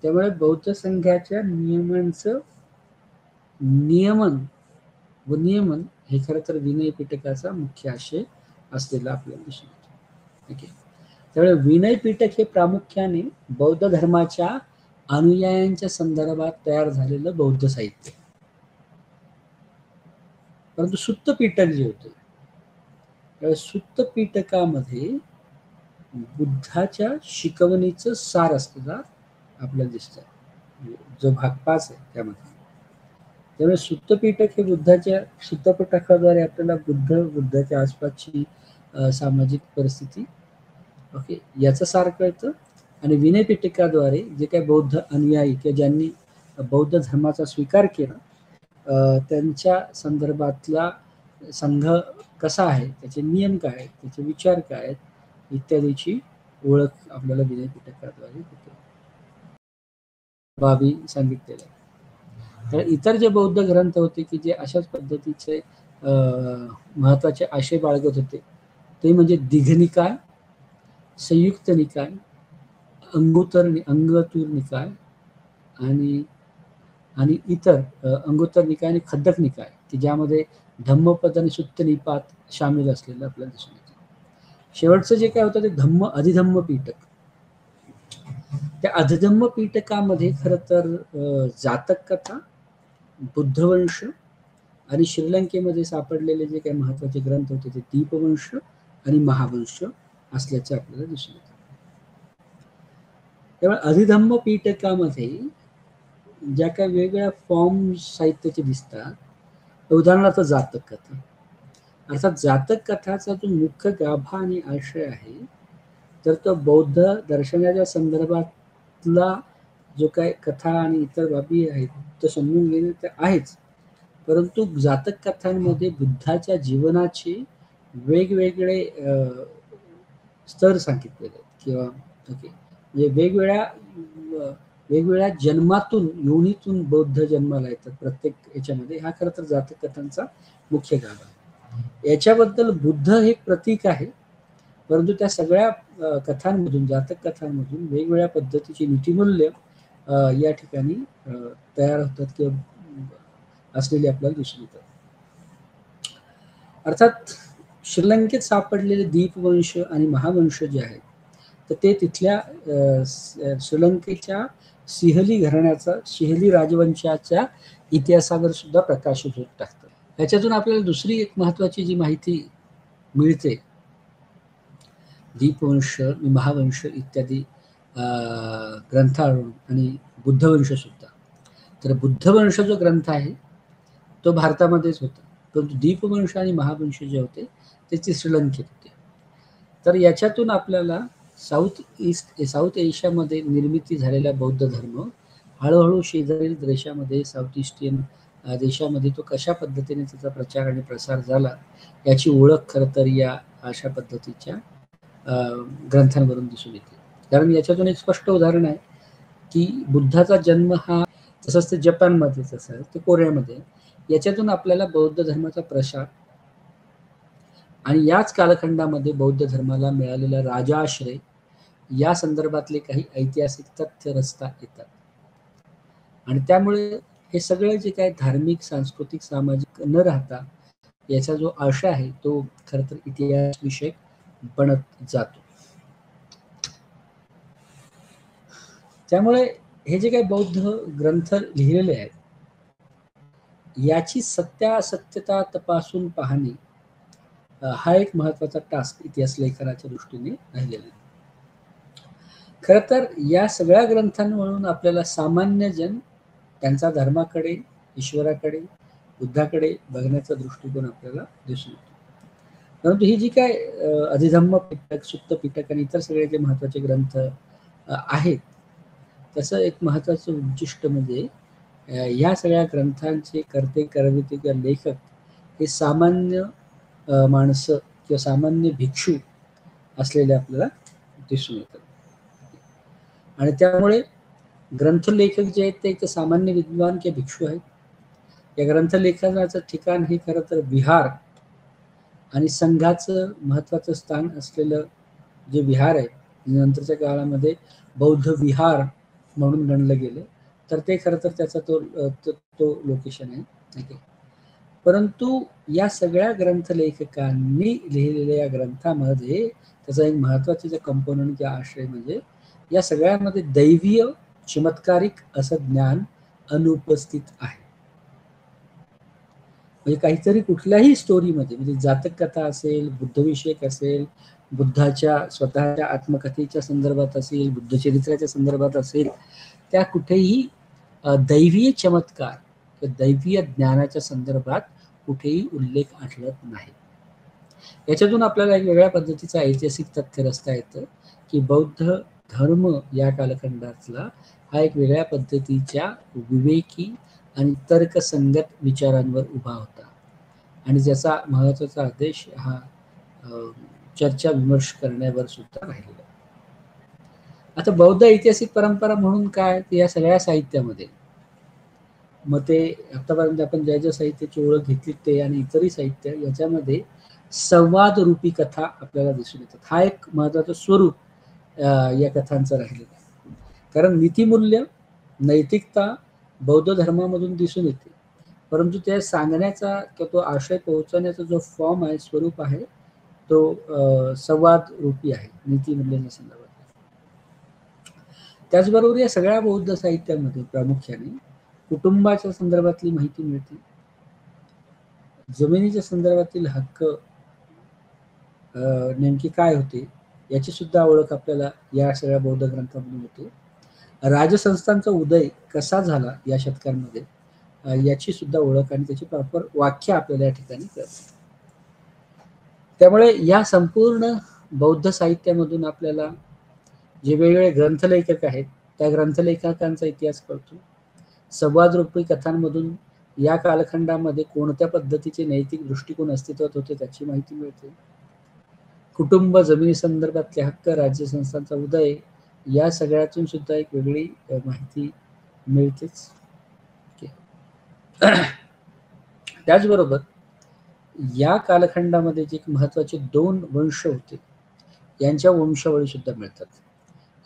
त्यामुळे बौद्ध संघाच्या नियमांचं नियमन हे खरं तर विनय पिटकाचा मुख्य आशय असलेला आपल्याला दिसून येतो. त्यामुळे विनय पिटक हे प्रामुख्याने बौद्ध धर्माच्या अनुयायांच्या संदर्भात तयार झालेलं बौद्ध साहित्य. परंतु सुत्त पिटक जे होते सुत्त पिटकामध्ये बुद्धाच्या शिकवणीचं सार असलेला आपल्याला दिसतं जो भाग 5 आहे त्यामध्ये. त्यामुळे सुत्त पिटक हे सुत्त पिटकाद्वारे आपल्याला बुद्धाच्या आसपासची सामाजिक परिस्थिती याचं सार कळतं. आणि विनय पिटकाद्वारे जे काही बौद्ध अनुयायी किंवा ज्यांनी बौद्ध धर्माचा स्वीकार केला त्यांच्या संदर्भातला संघ कसा आहे त्याचे नियम काय आहेत त्याचे विचार काय आहेत इत्यादीची ओळख आपल्याला विनय पिटकाद्वारे होते बाबी सांगितलेल्या. तर इतर जे बौद्ध ग्रंथ होते की जे अशाच पद्धतीचे महत्त्वाचे आशय बाळगत होते ते म्हणजे दीघनिकाय, संयुक्त निकाय, अंगुत्तर निकाय आणि आणि इतर अंगोत्तर निकाय आणि खद्दक निकाय की ज्यामध्ये धम्मपद आणि सुत्त निपात शामिल असलेलं आपल्याला दिसून येतं. शेवटचं जे काय होतं ते अधिधम्म पीठक. त्या अधिधम्म पीठकामध्ये खरं तर जातक कथा, बुद्धवंश आणि श्रीलंकेमध्ये सापडलेले जे काही महत्वाचे ग्रंथ होते ते दीपवंश आणि महावंश असल्याचे आपल्याला दिसून येतं. त्यामुळे अधिधम्म पीठकामध्ये ज्या काही वेगवेगळ्या फॉर्म साहित्याचे दिसतात, उदाहरणार्थ जातक कथा. अर्थात जातक कथाचा जो मुख्य गाभा आणि आशय आहे तर तो बौद्ध दर्शनाच्या संदर्भातला जो काही कथा आणि इतर बाबी आहेत तो समजून घेणे ते आहेच, परंतु जातक कथांमध्ये बुद्धाच्या जीवनाचे वेगवेगळे स्तर सांगितलेले आहेत किंवा म्हणजे वेगवेगळ्या जन्मातून योनीतून बौद्ध जन्माला येतात प्रत्येक याच्यामध्ये. हा खरं तर जातक कथांचा मुख्य गाभा आहे. याच्याबद्दल बुद्ध हे प्रतीक आहे, परंतु त्या सगळ्या कथांमधून जातक कथांमधून वेगवेगळ्या पद्धतीची नीतिमूल्य या ठिकाणी तयार होतात किंवा असलेली आपल्याला दिसून येतात. अर्थात श्रीलंकेत सापडलेले दीपवंश आणि महावंश जे आहेत तर ते तिथल्या श्रीलंकेच्या सिहली राजवंशाच्या इतिहासावर सुद्धा प्रकाशित होत टाकतात. याच्यातून आपल्याला दुसरी एक महत्वाची जी माहिती मिळते दीपवंश, महावंश इत्यादी ग्रंथावरून आणि बुद्धवंश सुद्धा. तर बुद्धवंश जो ग्रंथ आहे तो भारतामध्येच होता, परंतु दीपवंश आणि महावंश जे होते ते श्रीलंकेत होते. तर याच्यातून आपल्याला साऊथ एशियामध्ये निर्मिती झालेला बौद्ध धर्म हळूहळू शेजारील देशामध्ये साऊथ ईस्टियन देशामध्ये तो कशा पद्धतीने त्याचा प्रचार आणि प्रसार झाला याची ओळख खरं तर या अशा पद्धतीच्या ग्रंथांवरून दिसून येते. कारण याच्यातून एक स्पष्ट उदाहरण आहे की बुद्धाचा जन्म हा तसंच ते जपानमध्ये तसं ते कोरियामध्ये, याच्यातून आपल्याला बौद्ध धर्माचा प्रसार आणि याच कालखंडामध्ये बौद्ध धर्माला मिळालेला राजाश्रय या संदर्भातले काही ऐतिहासिक तथ्य रचता येतात. आणि त्यामुळे हे सगळं जे काही धार्मिक, सांस्कृतिक, सामाजिक न राहता याचा जो आशय आहे तो खरं तर इतिहास विषयक बनत जातो. त्यामुळे हे जे काही बौद्ध ग्रंथ लिहिलेले आहेत याची सत्यासत्यता तपासून पाहणे हा एक महत्वाचा टास्क इतिहास लेखनाच्या दृष्टीने राहिलेला आहे. खरं तर या सगळ्या ग्रंथांवरून आपल्याला सामान्य जन त्यांचा धर्माकडे, ईश्वराकडे, बुद्धाकडे बघण्याचा दृष्टिकोन आपल्याला दिसून येतो. परंतु ही जी काय अधिधम्म पीठक, सुत्त पीठक आणि इतर सगळे जे महत्वाचे ग्रंथ आहेत तसं एक महत्वाचं उद्दिष्ट म्हणजे या सगळ्या ग्रंथांचे कर्ते करविते किंवा लेखक हे सामान्य माणसं किंवा सामान्य भिक्षू असलेले आपल्याला दिसून येतात. आणि त्यामुळे ग्रंथलेखक जे आहेत ते एक सामान्य विद्वान किंवा भिक्षू आहेत. या ग्रंथलेखनाचं ठिकाण हे खरं तर विहार आणि संघाचं महत्वाचं स्थान असलेलं जे विहार आहे नंतरच्या काळामध्ये बौद्ध विहार म्हणून गणलं गेलं तर ते खरं तर त्याचा तो लोकेशन आहे. परंतु या सगळ्या ग्रंथलेखकांनी लिहिलेल्या या ग्रंथामध्ये त्याचा एक महत्वाचा जे कंपोनंट किंवा आशय म्हणजे या सगळ्यामध्ये दैवीय, चमत्कारिक असं ज्ञान अनुपस्थित आहे. म्हणजे काहीतरी कुठल्याही स्टोरीमध्ये म्हणजे जातक कथा असेल, बुद्धविषयक असेल, बुद्धाच्या स्वतःच्या आत्मकथेच्या संदर्भात असेल, बुद्धचरित्राच्या संदर्भात असेल, त्या कुठेही दैवीय चमत्कार किंवा दैवीय ज्ञानाच्या संदर्भात कुठेही उल्लेख आढळत नाही. याच्यातून आपल्याला एक वेगळ्या पद्धतीचं ऐतिहासिक तथ्य रचता येतं की बौद्ध धर्म या कालखंडातला हा एक वेगळ्या पद्धतीच्या विवेकी आणि तर्कसंगत विचारांवर उभा होता आणि ज्याचा महत्वाचा आदेश हा चर्चा विमर्श करण्यावर सुद्धा राहिलेला. आता बौद्ध ऐतिहासिक परंपरा म्हणून काय या सगळ्या साहित्यामध्ये मग ते आतापर्यंत आपण ज्या ज्या साहित्याची ओळख घेतली ते आणि इतरही साहित्य याच्यामध्ये संवाद रूपी कथा आपल्याला दिसून येतात. हा एक महत्वाचं स्वरूप या कथांचं राहिलेलं आहे. कारण नीतिमूल्य, नैतिकता बौद्ध धर्मामधून दिसून येते, परंतु ते सांगण्याचा किंवा तो आशय पोहोचवण्याचा जो फॉर्म आहे, स्वरूप आहे, तो संवाद रूपी आहे नीतिमूल्यांच्या संदर्भात. त्याचबरोबर या सगळ्या बौद्ध साहित्यामध्ये प्रामुख्याने कुटुंबाच्या संदर्भातली माहिती मिळते. जमिनीच्या संदर्भातील हक्क नेमके काय होते याची सुद्धा ओळख आपल्याला या सगळ्या बौद्ध ग्रंथांमधून होते. राजसंस्थांचा उदय कसा झाला या शतकांमध्ये याची सुद्धा ओळख आणि त्याची प्रॉपर व्याख्या आपल्याला या ठिकाणी कळते. त्यामुळे या संपूर्ण बौद्ध साहित्यामधून आपल्याला जे वेगवेगळे ग्रंथलेखक आहेत त्या ग्रंथलेखकांचा इतिहास कळतो. संवादरूपी कथांमधून या कालखंडामध्ये कोणत्या पद्धतीचे नैतिक दृष्टिकोन अस्तित्वात होते त्याची माहिती मिळते. कुटुंब, जमिनी संदर्भातले हक्क, राज्यसंस्थांचा उदय या सगळ्यातून सुद्धा एक वेगळी माहिती मिळतेच. त्याचबरोबर या कालखंडामध्ये जे महत्वाचे 2 वंश होते यांच्या वंशावळी सुद्धा मिळतात.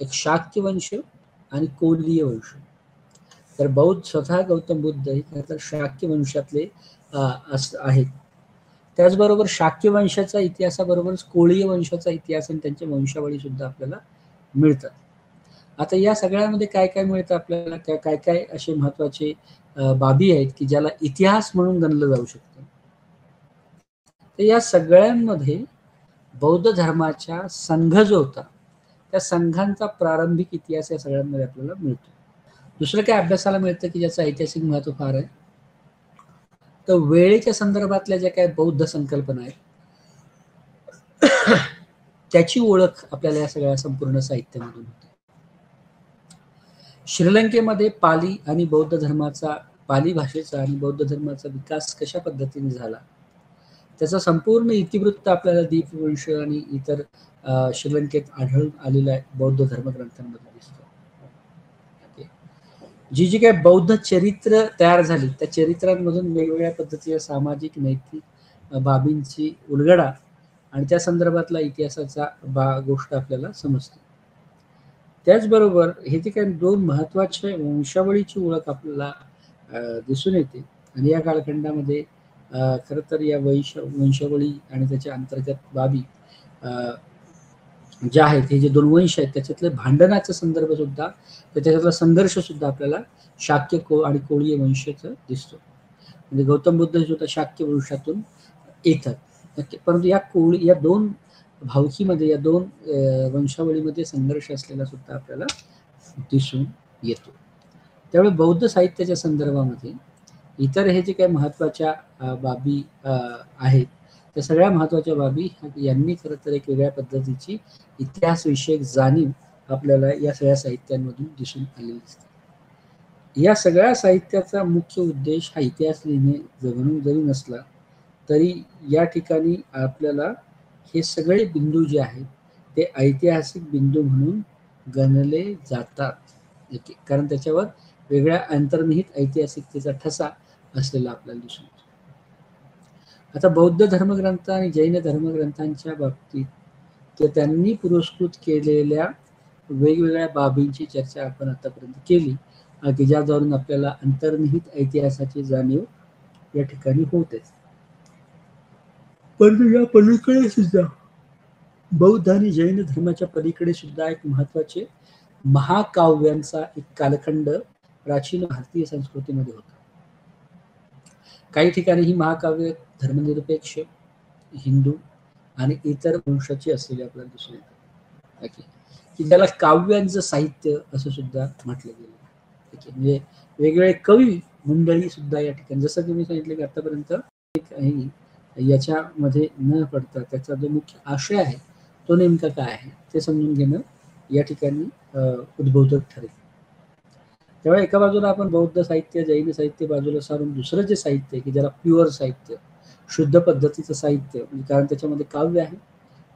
एक शाक्य वंश आणि कोलीय वंश. तर बौद्ध स्वतः गौतम बुद्ध हे खरंतर शाक्य वंशातले आहेत. त्याचबरोबर शाक्य वंशाचा इतिहासाबरोबरच कोळीय वंशाचा इतिहास आणि त्यांच्या वंशावळी सुद्धा आपल्याला मिळतात. आता या सगळ्यामध्ये काय काय मिळतं आपल्याला, त्या काय काय असे महत्वाचे बाबी आहेत की ज्याला इतिहास म्हणून गणलं जाऊ शकतं. तर या सगळ्यांमध्ये बौद्ध धर्माच्या संघ जो होता त्या संघांचा प्रारंभिक इतिहास या सगळ्यांमध्ये आपल्याला मिळतो. दुसरं काय अभ्यासाला मिळतं की ज्याचं ऐतिहासिक महत्व फार आहे, तर वेळेच्या संदर्भातल्या ज्या काही बौद्ध संकल्पना आहेत त्याची ओळख आपल्याला या सगळ्या संपूर्ण साहित्यामधून होते. श्रीलंकेमध्ये पाली आणि बौद्ध धर्माचा, पाली भाषेचा आणि बौद्ध धर्माचा विकास कशा पद्धतीने झाला त्याचा संपूर्ण इतिवृत्त आपल्याला दीपवंश आणि इतर श्रीलंकेत आढळून आलेल्या बौद्ध धर्मग्रंथांमध्ये दिसतो. जी जी काही बौद्ध चरित्र तयार झाली त्या चरित्रांमधून वेगवेगळ्या पद्धतीच्या सामाजिक, नैतिक बाबींची उलगडा आणि त्या संदर्भातला इतिहासाचा गोष्ट आपल्याला समजते. त्याचबरोबर हे जे काही 2 महत्वाच्या वंशावळीची ओळख आपल्याला दिसून येते आणि या कालखंडामध्ये खरं तर या वंशावळी आणि त्याच्या अंतर्गत बाबी ज्या आहेत, हे जे 2 वंश आहेत त्याच्यातले भांडणाचा संदर्भ सुद्धा, त्याच्यातला संघर्ष सुद्धा आपल्याला शाक्य आणि कोळीय वंशाचा दिसतो. म्हणजे गौतम बुद्ध सुद्धा शाक्य वंशातून येतात. परंतु या 2 भावकीमध्ये, या 2 वंशावळीमध्ये संघर्ष असलेला सुद्धा आपल्याला दिसून येतो. त्यामुळे बौद्ध साहित्याच्या संदर्भामध्ये इतर हे जे काही महत्वाच्या बाबी आहेत त्या सगळ्या महत्वाच्या बाबी यांनी खरं तर एक वेगळ्या पद्धतीची इतिहासविषयक जाणीव आपल्याला या सगळ्या साहित्यांमधून दिसून आलेली असते. या सगळ्या साहित्याचा मुख्य उद्देश हा इतिहास लिहिणे जरी नसला तरी या ठिकाणी आपल्याला हे सगळे बिंदू जे आहेत ते ऐतिहासिक बिंदू म्हणून गणले जातात, कारण त्याच्यावर वेगळ्या अंतर्निहित ऐतिहासिकतेचा ठसा असलेला आपल्याला दिसून येतो. आता बौद्ध धर्मग्रंथ आणि जैन धर्मग्रंथांच्या बाबतीत तर त्यांनी पुरस्कृत केलेल्या वेगवेगळ्या बाबींची चर्चा आपण आतापर्यंत केली की ज्याद्वारे आपल्याला अंतर्निहित ऐतिहासाची जाणीव या ठिकाणी होते. परंतु या पलीकडे सुद्धा बौद्ध आणि जैन धर्माच्या पलीकडे सुद्धा एक महत्वाचे महाकाव्यांचा एक कालखंड प्राचीन भारतीय संस्कृतीमध्ये होता. काही ठिकाणी ही महाकाव्य धर्मनिरपेक्ष, हिंदू आणि इतर वंशाची असलेली आपल्याला दिसून येतात, की ज्याला काव्यांचं साहित्य असं सुद्धा म्हटलं गेलं. म्हणजे वेगवेगळे कवी मंडळी सुद्धा या ठिकाणी, जसं तुम्ही सांगितलं की आतापर्यंत याच्यामध्ये न पडता त्याचा जो मुख्य आशय आहे तो नेमका काय आहे ते समजून घेणं या ठिकाणी उद्बोधक ठरेल. त्यामुळे एका बाजूला आपण बौद्ध साहित्य, जैन साहित्य बाजूला सारून दुसरं जे साहित्य आहे की ज्याला प्युअर साहित्य, शुद्ध पद्धतीचं साहित्य, म्हणजे कारण त्याच्यामध्ये काव्य आहे,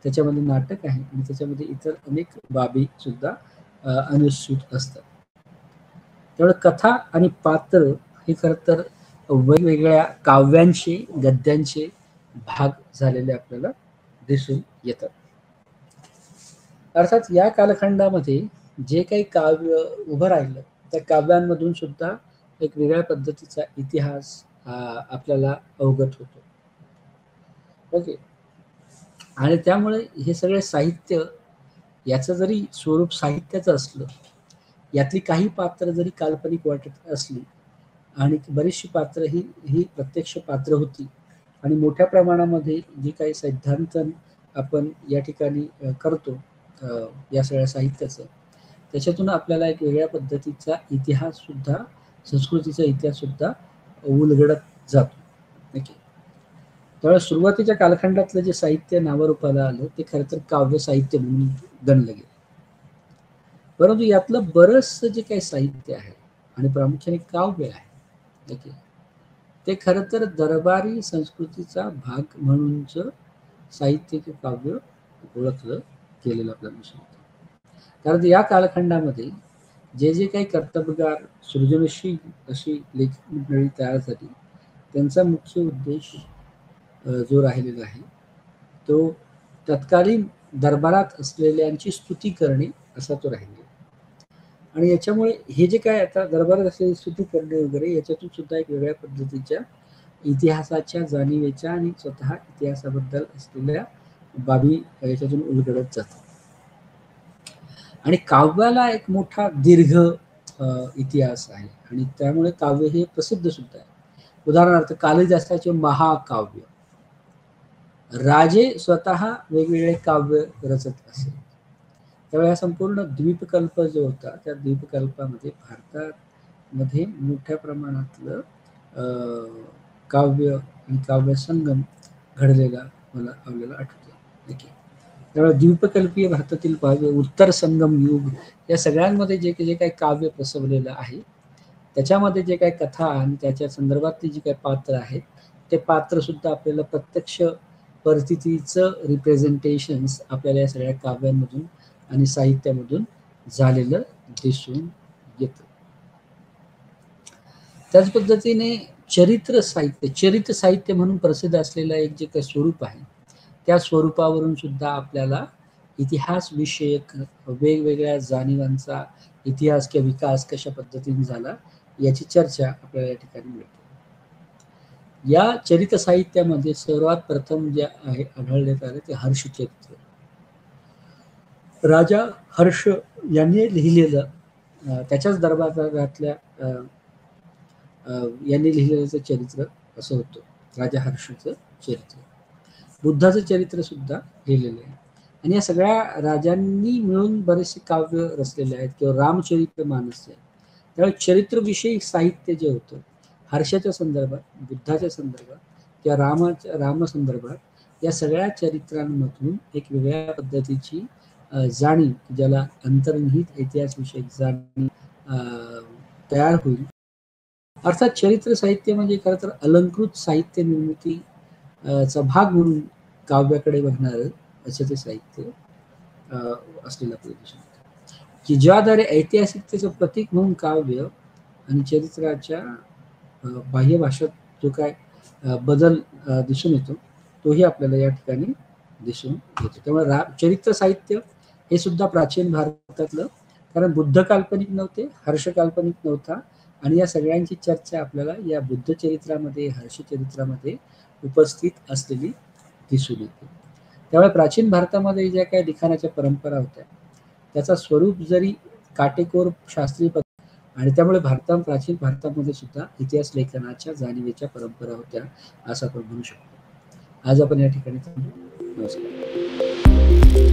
त्याच्यामध्ये नाटक आहे आणि त्याच्यामध्ये इतर अनेक बाबी सुद्धा अनुस्यूत असतात. त्यामुळे कथा आणि पात्र हे खरं तर वेगवेगळ्या काव्यांचे, गद्यांचे भाग झालेले आपल्याला दिसून येतात. अर्थात या कालखंडामध्ये जे काही काव्य उभं राहिलं त्या काव्यांमधून सुद्धा एक वेगळ्या पद्धतीचा इतिहास आपल्याला अवगत होतो. ओके. आणि त्यामुळे हे सगळे साहित्य याचं जरी स्वरूप साहित्याचं असलं, यातली काही पात्र जरी काल्पनिक वाटत असली आणि बरीचशी पात्र ही प्रत्यक्ष पात्र होती आणि मोठ्या प्रमाणामध्ये जी काही सैद्धांतन आपण या ठिकाणी करतो या सगळ्या साहित्याचं, त्याच्यातून आपल्याला एक वेगळ्या पद्धतीचा इतिहास सुद्धा, संस्कृतीचा इतिहास सुद्धा उलगडत जातो. ओके. त्यामुळे सुरुवातीच्या कालखंडातलं जे साहित्य नावारूपाला आलं ते खरं तर काव्य साहित्य म्हणून गणलं गेलं. परंतु यातलं बरंचसं जे काही साहित्य आहे आणि प्रामुख्याने काव्य आहे, ओके, ते खरं तर दरबारी संस्कृतीचा भाग म्हणूनचं साहित्य किंवा काव्य ओळखलं गेलेलं आपल्याला दिसून येतं. कारण या कालखंडामध्ये जे जे काही कर्तबगार सृजनशील अशी लेखक मंडळी तयार झाली, त्यांचा मुख्य उद्देश जो राहिलेला आहे तो तत्कालीन दरबारात असलेल्यांची स्तुती करणे असा तो राहिलेला. आणि याच्यामुळे हे जे काय आता दरबारात असलेली स्तुती करणे वगैरे याच्यातून सुद्धा एक वेगळ्या पद्धतीच्या इतिहासाच्या जाणीवेच्या आणि स्वतः इतिहासाबद्दल असलेल्या बाबी याच्यातून उलगडत जातात. आणि काव्याला एक मोठा दीर्घ इतिहास आहे आणि त्यामुळे काव्य हे प्रसिद्ध सुद्धा आहे. उदाहरणार्थ कालिदासाचे महाकाव्य, राजे स्वतः वेगवेगळे काव्य रचत असे. त्यावेळी हा संपूर्ण द्वीपकल्प जो होता त्या द्वीपकल्पामध्ये भारतामध्ये मोठ्या प्रमाणातलं काव्य आणि काव्य संगम घडलेला मला आपल्याला आठवतं. त्यामुळे द्वीपकल्पीय भारतातील काव्य, उत्तर संगम युग या सगळ्यांमध्ये जे काही काव्य प्रसवलेलं आहे त्याच्यामध्ये जे काही कथा आणि त्याच्या संदर्भातली जी काही पात्र आहेत ते पात्र सुद्धा आपल्याला प्रत्यक्ष परिस्थितीचं रिप्रेझेंटेशन्स आपल्याला या सगळ्या काव्यांमधून आणि साहित्यामधून झालेलं दिसून येतं. त्याच पद्धतीने चरित्र साहित्य म्हणून प्रसिद्ध असलेलं एक जे काही स्वरूप आहे त्या स्वरूपावरून सुद्धा आपल्याला इतिहास विषयक वेगवेगळ्या जाणीवांचा इतिहास किंवा विकास कशा पद्धतीने झाला याची चर्चा आपल्याला या ठिकाणी मिळते. या चरित्र साहित्यामध्ये सर्वात प्रथम जे आहे आढळण्यात आले ते हर्षचरित्र. राजा हर्ष यांनी लिहिलेलं त्याच्याच दरबारातल्या यांनी लिहिलेलं चरित्र असं होतं राजा हर्षचं चरित्र. बुद्धाचं चरित्र सुद्धा लिहिलेलं आहे आणि या सगळ्या राजांनी मिळून बरेचसे काव्य रचलेले आहेत किंवा रामचरित्र मानस आहे. त्यामुळे चरित्रविषयी साहित्य जे होतं हर्षाच्या संदर्भात, बुद्धाच्या संदर्भात किंवा राम संदर्भात या सगळ्या चरित्रांमधून एक वेगळ्या पद्धतीची जाणीव, ज्याला अंतर्निहित ऐतिहासिक जाणीव तयार होईल. अर्थात चरित्र साहित्य म्हणजे खरं तर अलंकृत साहित्य निर्मितीचा भाग म्हणून काव्याकडे बघणारं असं ते साहित्य असलेलं आपल्याला दिसून येतं की ज्याद्वारे ऐतिहासिकतेचं प्रतीक म्हणून काव्य आणि चरित्राच्या बाह्य भाषेत जो काय बदल दिसून येतो तोही आपल्याला या ठिकाणी दिसून येतो. त्यामुळे चरित्र साहित्य हे सुद्धा प्राचीन भारतातलं, कारण बुद्ध काल्पनिक नव्हते, हर्ष काल्पनिक नव्हता आणि या सगळ्यांची चर्चा आपल्याला या बुद्ध चरित्रामध्ये, हर्ष चरित्रामध्ये उपस्थित असलेली दिसून येते. त्यामुळे प्राचीन भारतामध्ये ज्या काही लिखाणाच्या परंपरा होत्या त्याचा स्वरूप जरी काटेकोर शास्त्रीय आणि त्यामुळे प्राचीन भारतामध्ये सुद्धा इतिहास लेखनाच्या जाणीवेच्या परंपरा होत्या असं आपण म्हणू शकतो. आज आपण या ठिकाणी थांबू. नमस्कार.